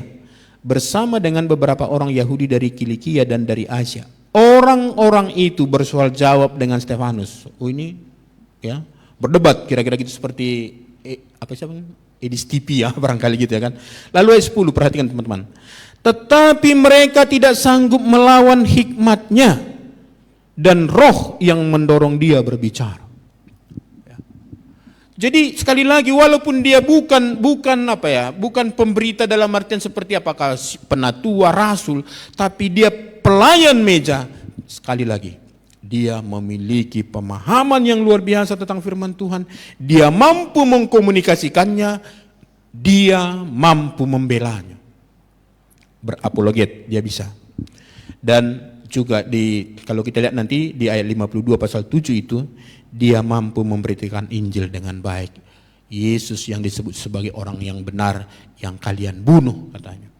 Bersama dengan beberapa orang Yahudi dari Kilikia dan dari Asia. Orang-orang itu bersoal jawab dengan Stefanus. Oh ini ya berdebat kira-kira gitu seperti apa sih Edis TV ya barangkali gitu ya kan. Lalu ayat 10 perhatikan teman-teman. Tetapi mereka tidak sanggup melawan hikmatnya dan roh yang mendorong dia berbicara. Ya. Jadi sekali lagi, walaupun dia bukan pemberita dalam artian seperti apakah penatua, rasul, tapi dia pelayan meja. Sekali lagi, dia memiliki pemahaman yang luar biasa tentang firman Tuhan. Dia mampu mengkomunikasikannya, dia mampu membelanya. Berapologet dia bisa. Dan juga kalau kita lihat nanti di ayat 52 pasal 7 itu, dia mampu memberitakan Injil dengan baik. Yesus yang disebut sebagai orang yang benar yang kalian bunuh, katanya.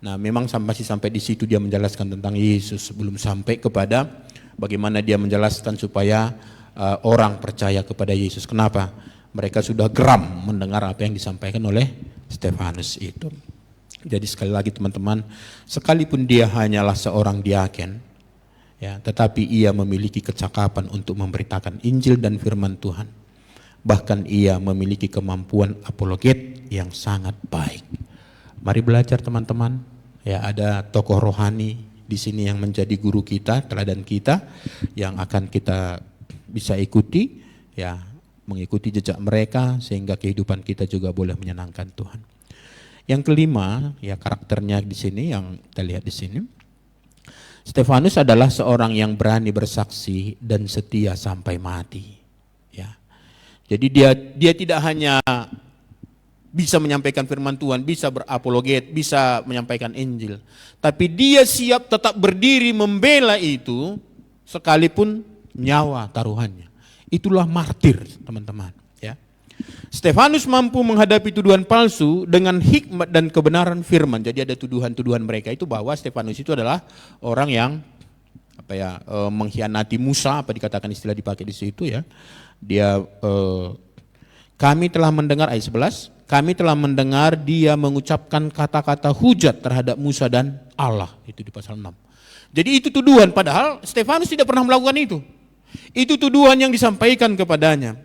Nah, memang masih sampai di situ dia menjelaskan tentang Yesus, sebelum sampai kepada bagaimana dia menjelaskan supaya orang percaya kepada Yesus. Kenapa? Mereka sudah geram mendengar apa yang disampaikan oleh Stefanus itu. Jadi sekali lagi teman-teman, sekalipun dia hanyalah seorang diaken, ya, tetapi ia memiliki kecakapan untuk memberitakan Injil dan firman Tuhan. Bahkan ia memiliki kemampuan apologet yang sangat baik. Mari belajar teman-teman. Ya, ada tokoh rohani di sini yang menjadi guru kita, teladan kita, yang akan kita bisa ikuti, ya, mengikuti jejak mereka sehingga kehidupan kita juga boleh menyenangkan Tuhan. Yang kelima, ya, karakternya di sini yang kita lihat di sini. Stefanus adalah seorang yang berani bersaksi dan setia sampai mati. Ya. Jadi dia tidak hanya bisa menyampaikan firman Tuhan, bisa berapologet, bisa menyampaikan Injil, tapi dia siap tetap berdiri membela itu sekalipun nyawa taruhannya. Itulah martir, teman-teman. Ya. Stefanus mampu menghadapi tuduhan palsu dengan hikmat dan kebenaran firman. Jadi ada tuduhan-tuduhan mereka itu bahwa Stefanus itu adalah orang yang mengkhianati Musa, apa dikatakan istilah dipakai di situ, ya. Dia kami telah mendengar, ayat 11, kami telah mendengar dia mengucapkan kata-kata hujat terhadap Musa dan Allah, itu di pasal 6. Jadi itu tuduhan, padahal Stefanus tidak pernah melakukan itu. Itu tuduhan yang disampaikan kepadanya.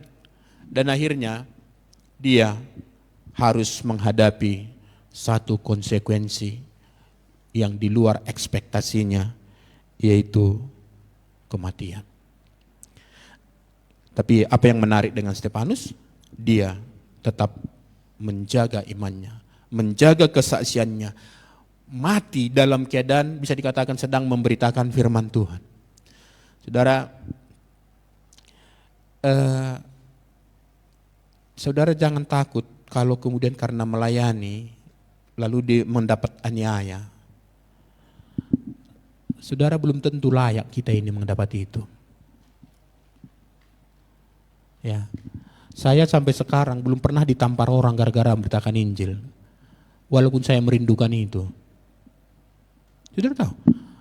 Dan akhirnya dia harus menghadapi satu konsekuensi yang di luar ekspektasinya, yaitu kematian. Tapi apa yang menarik dengan Stefanus? Dia tetap menjaga imannya, menjaga kesaksiannya, mati dalam keadaan bisa dikatakan sedang memberitakan firman Tuhan. Saudara, saudara jangan takut kalau kemudian karena melayani lalu mendapat aniaya. Saudara, belum tentu layak kita ini mendapat itu. Ya, saya sampai sekarang belum pernah ditampar orang gara-gara memberitakan Injil, walaupun saya merindukan itu. Saudara tahu,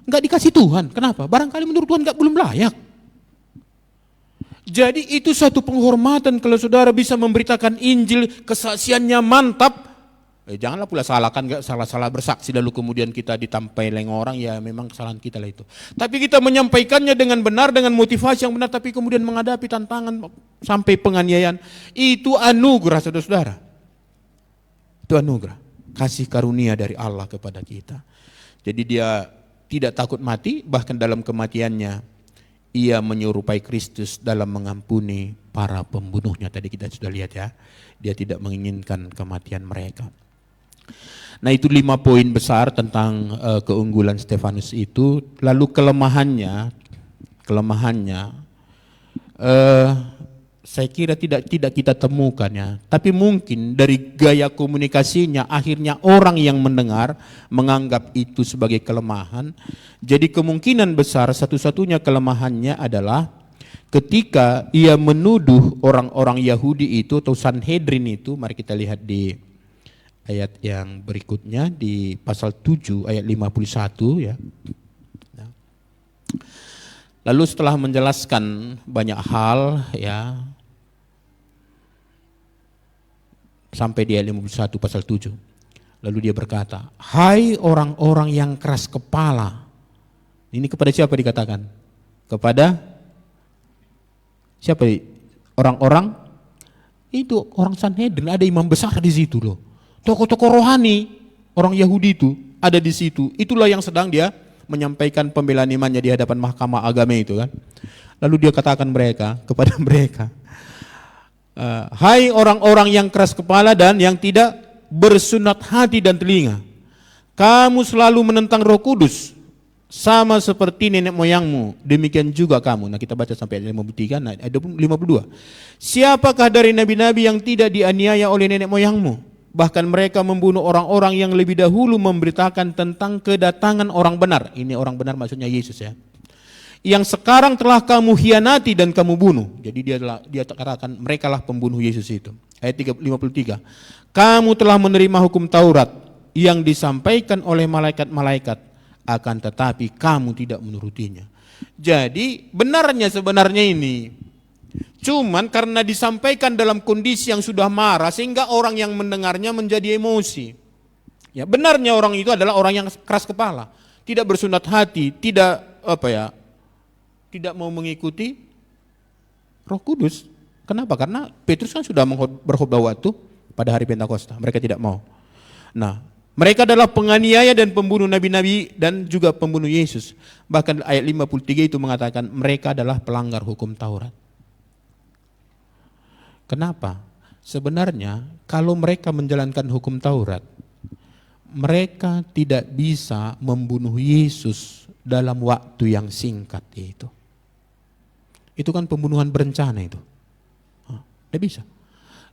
nggak dikasih Tuhan. Kenapa? Barangkali menurut Tuhan belum layak. Jadi itu satu penghormatan kalau saudara bisa memberitakan Injil, kesaksiannya mantap. Janganlah pula salahkan, nggak salah-salah bersaksi lalu kemudian kita ditampeleng orang, ya memang kesalahan kita lah itu. Tapi kita menyampaikannya dengan benar, dengan motivasi yang benar, tapi kemudian menghadapi tantangan sampai penganiayaan, itu anugerah, saudara-saudara. Itu anugerah, kasih karunia dari Allah kepada kita. Jadi dia tidak takut mati, bahkan dalam kematiannya ia menyerupai Kristus dalam mengampuni para pembunuhnya. Tadi kita sudah lihat, ya, dia tidak menginginkan kematian mereka. Nah, itu 5 poin besar tentang keunggulan Stefanus itu. Lalu kelemahannya saya kira tidak kita temukan, ya. Tapi mungkin dari gaya komunikasinya akhirnya orang yang mendengar menganggap itu sebagai kelemahan. Jadi kemungkinan besar satu-satunya kelemahannya adalah ketika ia menuduh orang-orang Yahudi itu atau Sanhedrin itu. Mari kita lihat di ayat yang berikutnya di pasal 7 ayat 51, ya. Lalu setelah menjelaskan banyak hal, ya, sampai di ayat 51 pasal 7. Lalu dia berkata, "Hai orang-orang yang keras kepala." Ini kepada siapa dikatakan? Kepada siapa? Orang-orang itu, orang Sanhedrin, ada imam besar di situ loh. Tokoh-tokoh rohani orang Yahudi itu ada di situ. Itulah yang sedang dia menyampaikan pembelaan imannya di hadapan mahkamah agama itu, kan. Lalu dia katakan kepada mereka, Hai orang-orang yang keras kepala dan yang tidak bersunat hati dan telinga, kamu selalu menentang Roh Kudus, sama seperti nenek moyangmu, demikian juga kamu. Nah, kita baca sampai ayat 53, nah, ayat 52. Siapakah dari nabi-nabi yang tidak dianiaya oleh nenek moyangmu? Bahkan mereka membunuh orang-orang yang lebih dahulu memberitakan tentang kedatangan orang benar. Ini orang benar maksudnya Yesus ya. Yang sekarang telah kamu hianati dan kamu bunuh. Jadi dia katakan mereka lah pembunuh Yesus itu. Ayat 53. Kamu telah menerima hukum Taurat yang disampaikan oleh malaikat-malaikat, akan tetapi kamu tidak menurutinya. Jadi sebenarnya ini cuman karena disampaikan dalam kondisi yang sudah marah sehingga orang yang mendengarnya menjadi emosi. Ya, benarnya orang itu adalah orang yang keras kepala, tidak bersunat hati, tidak tidak mau mengikuti Roh Kudus. Kenapa? Karena Petrus kan sudah berkhotbah waktu pada hari Pentakosta. Mereka tidak mau. Nah, mereka adalah penganiaya dan pembunuh nabi-nabi dan juga pembunuh Yesus. Bahkan ayat 53 itu mengatakan mereka adalah pelanggar hukum Taurat. Kenapa? Sebenarnya kalau mereka menjalankan hukum Taurat, mereka tidak bisa membunuh Yesus dalam waktu yang singkat itu. Itu kan pembunuhan berencana itu. Tidak bisa.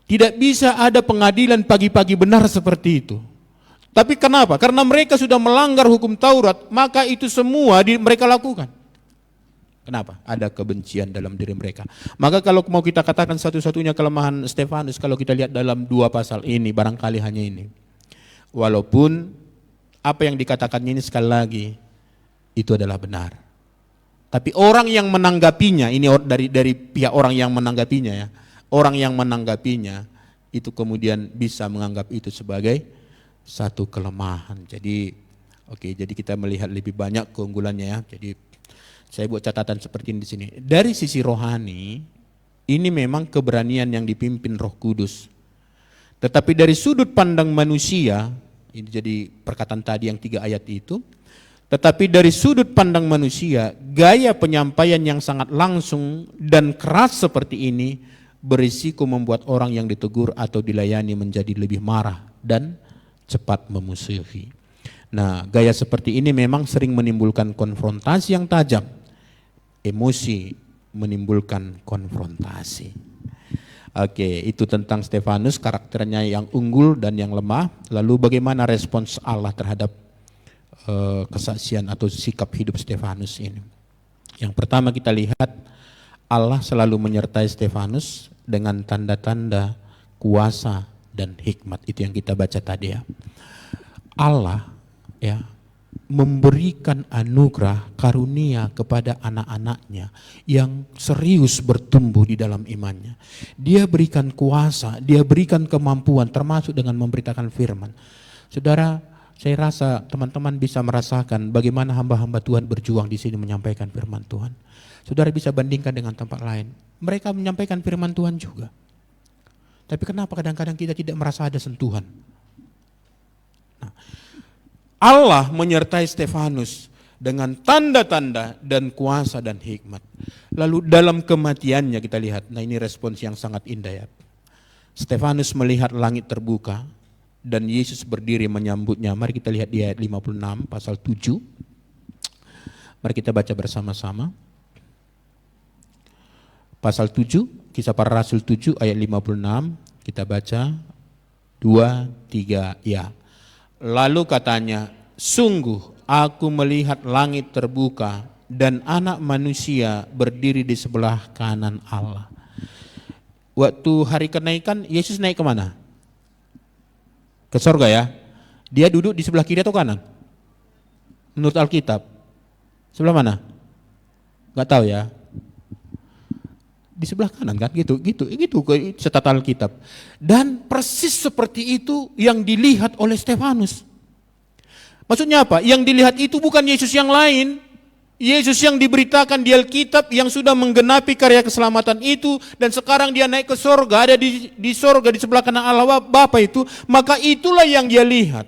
Tidak bisa ada pengadilan pagi-pagi benar seperti itu. Tapi kenapa? Karena mereka sudah melanggar hukum Taurat, maka itu semua mereka lakukan. Kenapa? Ada kebencian dalam diri mereka. Maka kalau mau kita katakan satu-satunya kelemahan Stefanus, kalau kita lihat dalam 2 pasal ini, barangkali hanya ini. Walaupun apa yang dikatakannya ini sekali lagi, itu adalah benar. Tapi orang yang menanggapinya, ini dari pihak orang yang menanggapinya ya, orang yang menanggapinya itu kemudian bisa menganggap itu sebagai satu kelemahan. Jadi jadi kita melihat lebih banyak keunggulannya ya. Jadi saya buat catatan seperti ini di sini. Dari sisi rohani, ini memang keberanian yang dipimpin Roh Kudus. Tetapi dari sudut pandang manusia, ini jadi perkataan tadi yang 3 ayat itu, tetapi dari sudut pandang manusia, gaya penyampaian yang sangat langsung dan keras seperti ini berisiko membuat orang yang ditegur atau dilayani menjadi lebih marah dan cepat memusuhi. Nah, gaya seperti ini memang sering menimbulkan konfrontasi yang tajam. Emosi menimbulkan konfrontasi. Itu tentang Stefanus, karakternya yang unggul dan yang lemah. Lalu bagaimana respons Allah terhadap kesaksian atau sikap hidup Stefanus ini. Yang pertama kita lihat Allah selalu menyertai Stefanus dengan tanda-tanda kuasa dan hikmat. Itu yang kita baca tadi ya. Allah ya memberikan anugerah karunia kepada anak-anaknya yang serius bertumbuh di dalam imannya. Dia berikan kuasa, dia berikan kemampuan termasuk dengan memberitakan firman. Saudara, saya rasa teman-teman bisa merasakan bagaimana hamba-hamba Tuhan berjuang di sini menyampaikan firman Tuhan. Saudara bisa bandingkan dengan tempat lain. Mereka menyampaikan firman Tuhan juga. Tapi kenapa kadang-kadang kita tidak merasa ada sentuhan? Nah, Allah menyertai Stefanus dengan tanda-tanda dan kuasa dan hikmat. Lalu dalam kematiannya kita lihat, nah ini respons yang sangat indah ya. Stefanus melihat langit terbuka dan Yesus berdiri menyambutnya. Mari kita lihat di ayat 56 pasal 7. Mari kita baca bersama-sama. Pasal 7, Kisah Para Rasul 7 ayat 56, kita baca 2, 3 ya. Lalu katanya, sungguh aku melihat langit terbuka dan anak manusia berdiri di sebelah kanan Allah. Waktu hari kenaikan, Yesus naik kemana? Ke sorga ya. Dia duduk di sebelah kiri atau kanan? Menurut Alkitab. Sebelah mana? Gak tahu ya. Di sebelah kanan kan, gitu catatan Alkitab. Dan persis seperti itu yang dilihat oleh Stefanus. Maksudnya apa? Yang dilihat itu bukan Yesus yang lain. Yesus yang diberitakan di Alkitab yang sudah menggenapi karya keselamatan itu dan sekarang dia naik ke sorga, ada di sorga di sebelah kanan Allah Bapa itu, maka itulah yang dia lihat.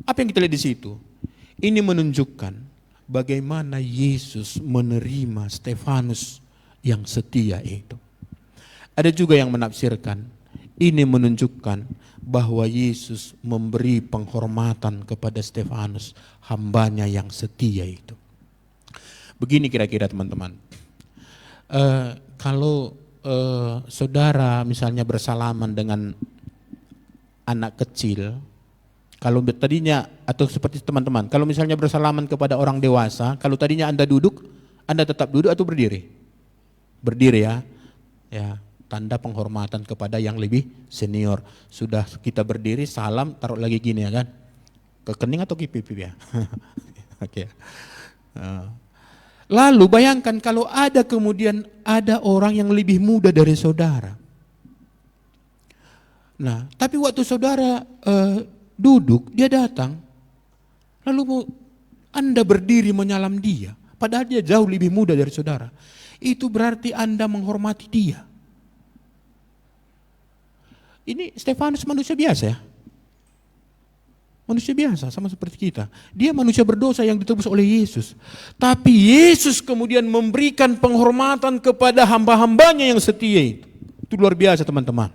Apa yang kita lihat di situ? Ini menunjukkan bagaimana Yesus menerima Stefanus yang setia itu. Ada juga yang menafsirkan, ini menunjukkan bahwa Yesus memberi penghormatan kepada Stefanus, hambanya yang setia itu. Begini kira-kira teman-teman, kalau saudara misalnya bersalaman dengan anak kecil, kalau tadinya, atau seperti teman-teman, kalau misalnya bersalaman kepada orang dewasa, kalau tadinya Anda duduk, Anda tetap duduk atau berdiri? Berdiri ya, ya, tanda penghormatan kepada yang lebih senior. Sudah kita berdiri, salam, taruh lagi gini ya kan, ke kening atau ke pipi ya. Oke. Lalu bayangkan kalau ada kemudian ada orang yang lebih muda dari saudara. Nah, tapi waktu saudara duduk, dia datang, lalu Anda berdiri menyalam dia, padahal dia jauh lebih muda dari saudara. Itu berarti Anda menghormati dia. Ini Stefanus manusia biasa ya. Manusia biasa, sama seperti kita. Dia manusia berdosa yang ditebus oleh Yesus. Tapi Yesus kemudian memberikan penghormatan kepada hamba-hambanya yang setia itu. Itu luar biasa teman-teman.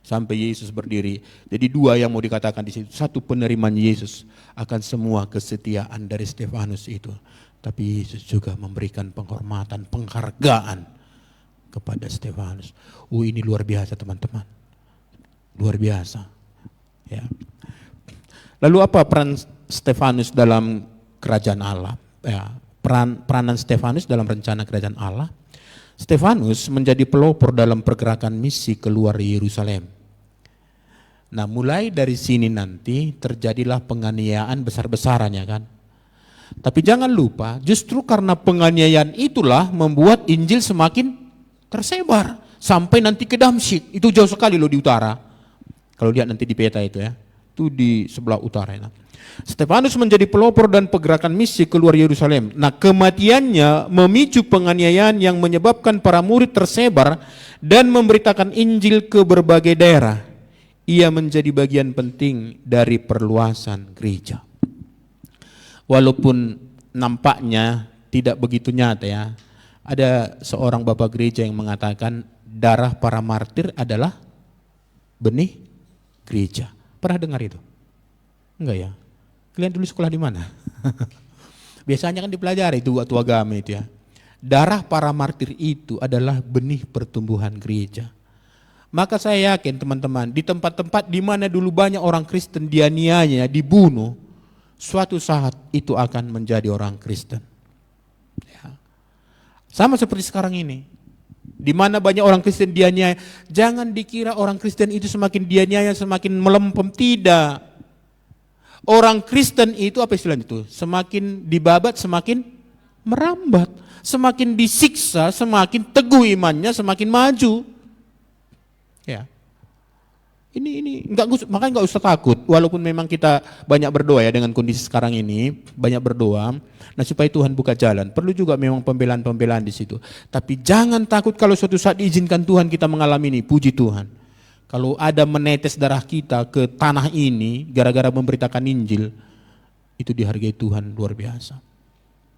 Sampai Yesus berdiri. Jadi dua yang mau dikatakan di situ. Satu, penerimaan Yesus akan semua kesetiaan dari Stefanus itu. Tapi Yesus juga memberikan penghormatan, penghargaan kepada Stefanus. Ini luar biasa teman-teman. Luar biasa. Ya. Lalu apa peran Stefanus dalam kerajaan Allah? Ya, peranan Stefanus dalam rencana kerajaan Allah. Stefanus menjadi pelopor dalam pergerakan misi keluar Yerusalem. Nah, mulai dari sini nanti terjadilah penganiayaan besar-besaran ya kan. Tapi jangan lupa, justru karena penganiayaan itulah membuat Injil semakin tersebar sampai nanti ke Damsyik. Itu jauh sekali loh di utara. Kalau lihat nanti di peta itu ya, itu di sebelah utara ya. Stefanus menjadi pelopor dan pergerakan misi keluar Yerusalem. Nah, kematiannya memicu penganiayaan yang menyebabkan para murid tersebar dan memberitakan Injil ke berbagai daerah. Ia menjadi bagian penting dari perluasan gereja. Walaupun nampaknya tidak begitu nyata ya. Ada seorang bapak gereja yang mengatakan darah para martir adalah benih gereja. Pernah dengar itu? Enggak ya? Kalian dulu sekolah di mana? Biasanya kan dipelajari itu waktu agama itu ya. Darah para martir itu adalah benih pertumbuhan gereja. Maka saya yakin teman-teman, di tempat-tempat di mana dulu banyak orang Kristen dianiaya, dibunuh, suatu saat itu akan menjadi orang Kristen. Ya. Sama seperti sekarang ini. Di mana banyak orang Kristen dianiaya, jangan dikira orang Kristen itu semakin dianiaya, semakin melempem, tidak. Orang Kristen itu apa istilahnya itu? Semakin dibabat, semakin merambat. Semakin disiksa, semakin teguh imannya, semakin maju. Ya, ini makanya nggak usah takut. Walaupun memang kita banyak berdoa ya dengan kondisi sekarang ini, banyak berdoa. Nah supaya Tuhan buka jalan. Perlu juga memang pembelaan-pembelaan di situ. Tapi jangan takut kalau suatu saat diizinkan Tuhan kita mengalami ini. Puji Tuhan. Kalau ada menetes darah kita ke tanah ini gara-gara memberitakan Injil, itu dihargai Tuhan luar biasa.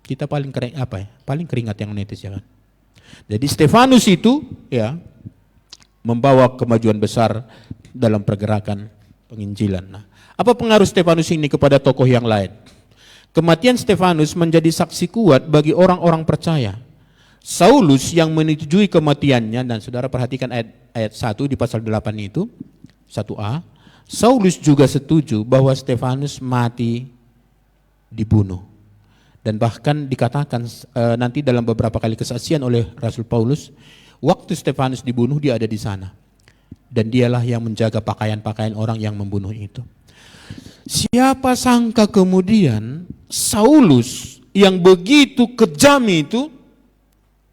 Kita paling paling keringat yang menetes ya kan. Jadi Stefanus itu ya membawa kemajuan besar dalam pergerakan penginjilan. Nah, apa pengaruh Stefanus ini kepada tokoh yang lain? Kematian Stefanus menjadi saksi kuat bagi orang-orang percaya. Saulus yang menyetujui kematiannya, dan saudara perhatikan ayat 1 di pasal 8 itu, 1a, Saulus juga setuju bahwa Stefanus mati dibunuh. Dan bahkan dikatakan nanti dalam beberapa kali kesaksian oleh Rasul Paulus, waktu Stefanus dibunuh dia ada di sana. Dan dialah yang menjaga pakaian-pakaian orang yang membunuh itu. Siapa sangka kemudian Saulus yang begitu kejam itu,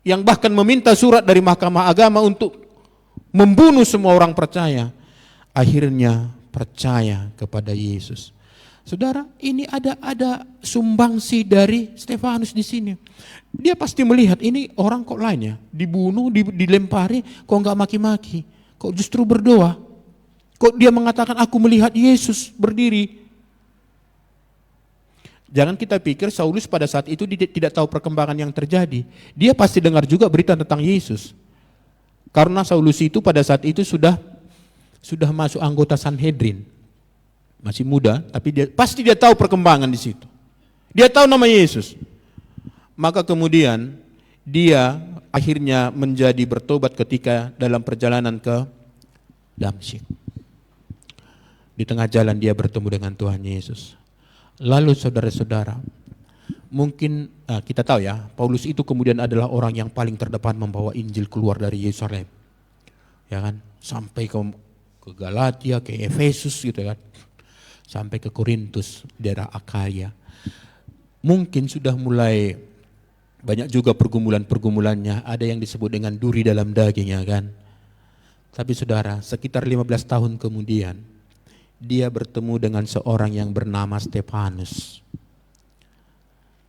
yang bahkan meminta surat dari Mahkamah Agama untuk membunuh semua orang percaya, akhirnya percaya kepada Yesus. Saudara, ini ada sumbangsi dari Stefanus di sini. Dia pasti melihat ini orang kok lain ya, dibunuh, dilempari, kok enggak maki-maki, kok justru berdoa. Kok dia mengatakan aku melihat Yesus berdiri. Jangan kita pikir Saulus pada saat itu tidak tahu perkembangan yang terjadi. Dia pasti dengar juga berita tentang Yesus. Karena Saulus itu pada saat itu sudah masuk anggota Sanhedrin. Masih muda, tapi pasti dia tahu perkembangan di situ. Dia tahu nama Yesus. Maka kemudian dia akhirnya menjadi bertobat ketika dalam perjalanan ke Damsyik. Di tengah jalan dia bertemu dengan Tuhan Yesus. Lalu saudara-saudara, mungkin kita tahu ya, Paulus itu kemudian adalah orang yang paling terdepan membawa Injil keluar dari Yerusalem. Ya kan? Sampai ke Galatia, ke Efesus gitu kan. Sampai ke Korintus, daerah Akaya. Mungkin sudah mulai banyak juga pergumulan-pergumulannya, ada yang disebut dengan duri dalam dagingnya kan. Tapi saudara, sekitar 15 tahun kemudian, dia bertemu dengan seorang yang bernama Stefanus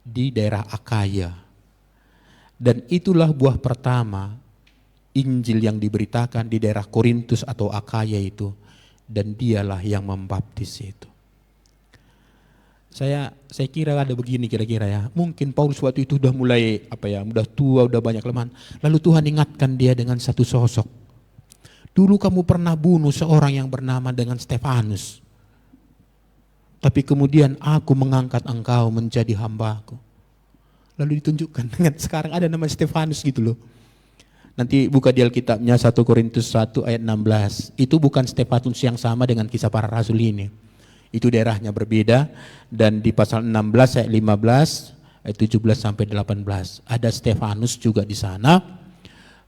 di daerah Akaya. Dan itulah buah pertama Injil yang diberitakan di daerah Korintus atau Akaya itu. Dan dialah yang membaptis itu. Saya kira ada begini kira-kira ya. Mungkin Paulus waktu itu udah mulai udah tua, udah banyak kelemahan. Lalu Tuhan ingatkan dia dengan satu sosok. Dulu kamu pernah bunuh seorang yang bernama dengan Stefanus. Tapi kemudian aku mengangkat engkau menjadi hamba-Ku. Lalu ditunjukkan dengan sekarang ada nama Stefanus gitu loh. Nanti buka di Alkitabnya 1 Korintus 1 ayat 16. Itu bukan Stefanus yang sama dengan kisah para rasul ini. Itu daerahnya berbeda. Dan di pasal 16 ayat 15 ayat 17 sampai 18 ada Stefanus juga di sana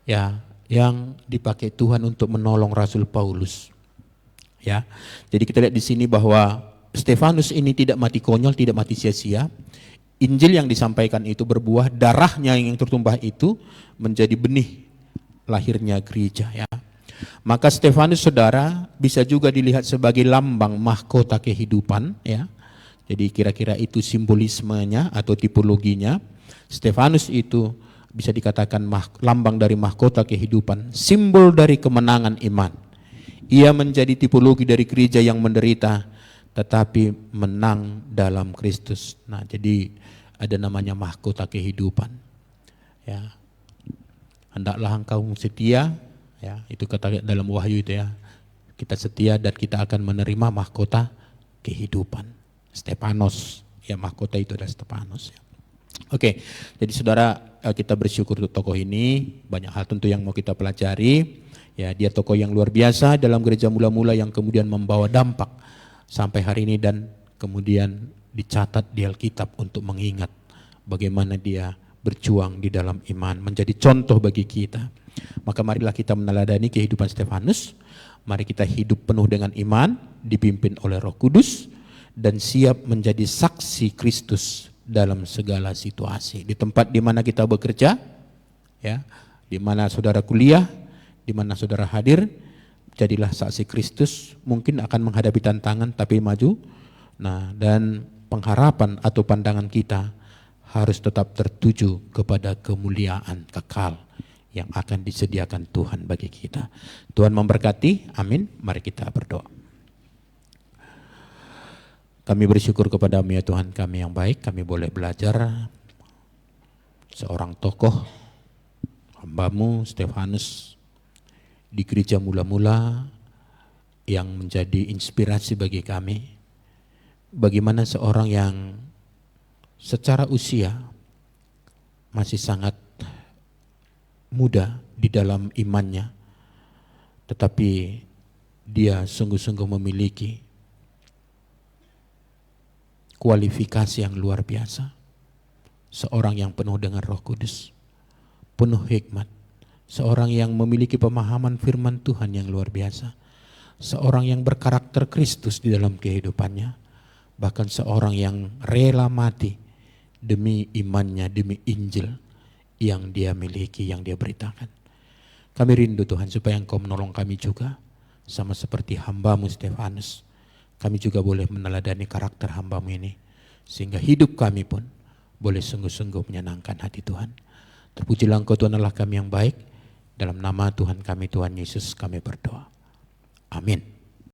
ya, yang dipakai Tuhan untuk menolong Rasul Paulus. Ya. Jadi kita lihat di sini bahwa Stefanus ini tidak mati konyol, tidak mati sia-sia. Injil yang disampaikan itu berbuah, darahnya yang tertumpah itu menjadi benih lahirnya gereja ya. Maka Stefanus saudara bisa juga dilihat sebagai lambang mahkota kehidupan ya. Jadi kira-kira itu simbolismenya atau tipologinya. Stefanus itu bisa dikatakan lambang dari mahkota kehidupan, simbol dari kemenangan iman. Ia menjadi tipologi dari gereja yang menderita tetapi menang dalam Kristus. Nah, jadi ada namanya mahkota kehidupan. Ya. Hendaklah engkau setia, ya, itu kata dalam Wahyu itu ya. Kita setia dan kita akan menerima mahkota kehidupan. Stepanos, ya mahkota itu adalah Stepanos ya. Oke, jadi saudara, kita bersyukur untuk tokoh ini, banyak hal tentu yang mau kita pelajari. Ya, dia tokoh yang luar biasa dalam gereja mula-mula yang kemudian membawa dampak sampai hari ini dan kemudian dicatat di Alkitab untuk mengingat bagaimana dia berjuang di dalam iman, menjadi contoh bagi kita. Maka marilah kita meneladani kehidupan Stefanus. Mari kita hidup penuh dengan iman, dipimpin oleh Roh Kudus dan siap menjadi saksi Kristus dalam segala situasi. Di tempat di mana kita bekerja, ya, di mana saudara kuliah, di mana saudara hadir, jadilah saksi Kristus. Mungkin akan menghadapi tantangan tapi maju. Nah, dan pengharapan atau pandangan kita harus tetap tertuju kepada kemuliaan kekal yang akan disediakan Tuhan bagi kita. Tuhan memberkati, amin. Mari kita berdoa. Kami bersyukur kepada-Mu ya Tuhan kami yang baik, kami boleh belajar seorang tokoh, hamba-Mu Stefanus di gereja mula-mula yang menjadi inspirasi bagi kami. Bagaimana seorang yang secara usia masih sangat muda di dalam imannya, tetapi dia sungguh-sungguh memiliki kualifikasi yang luar biasa. Seorang yang penuh dengan Roh Kudus, penuh hikmat, seorang yang memiliki pemahaman firman Tuhan yang luar biasa, seorang yang berkarakter Kristus di dalam kehidupannya, bahkan seorang yang rela mati demi imannya, demi Injil yang dia miliki, yang dia beritakan. Kami rindu Tuhan supaya Engkau menolong kami juga, sama seperti hamba-Mu Stefanus. Kami juga boleh meneladani karakter hamba-Mu ini, sehingga hidup kami pun boleh sungguh-sungguh menyenangkan hati Tuhan. Terpujilah Engkau Tuhan Allah kami yang baik, dalam nama Tuhan kami Tuhan Yesus kami berdoa. Amin.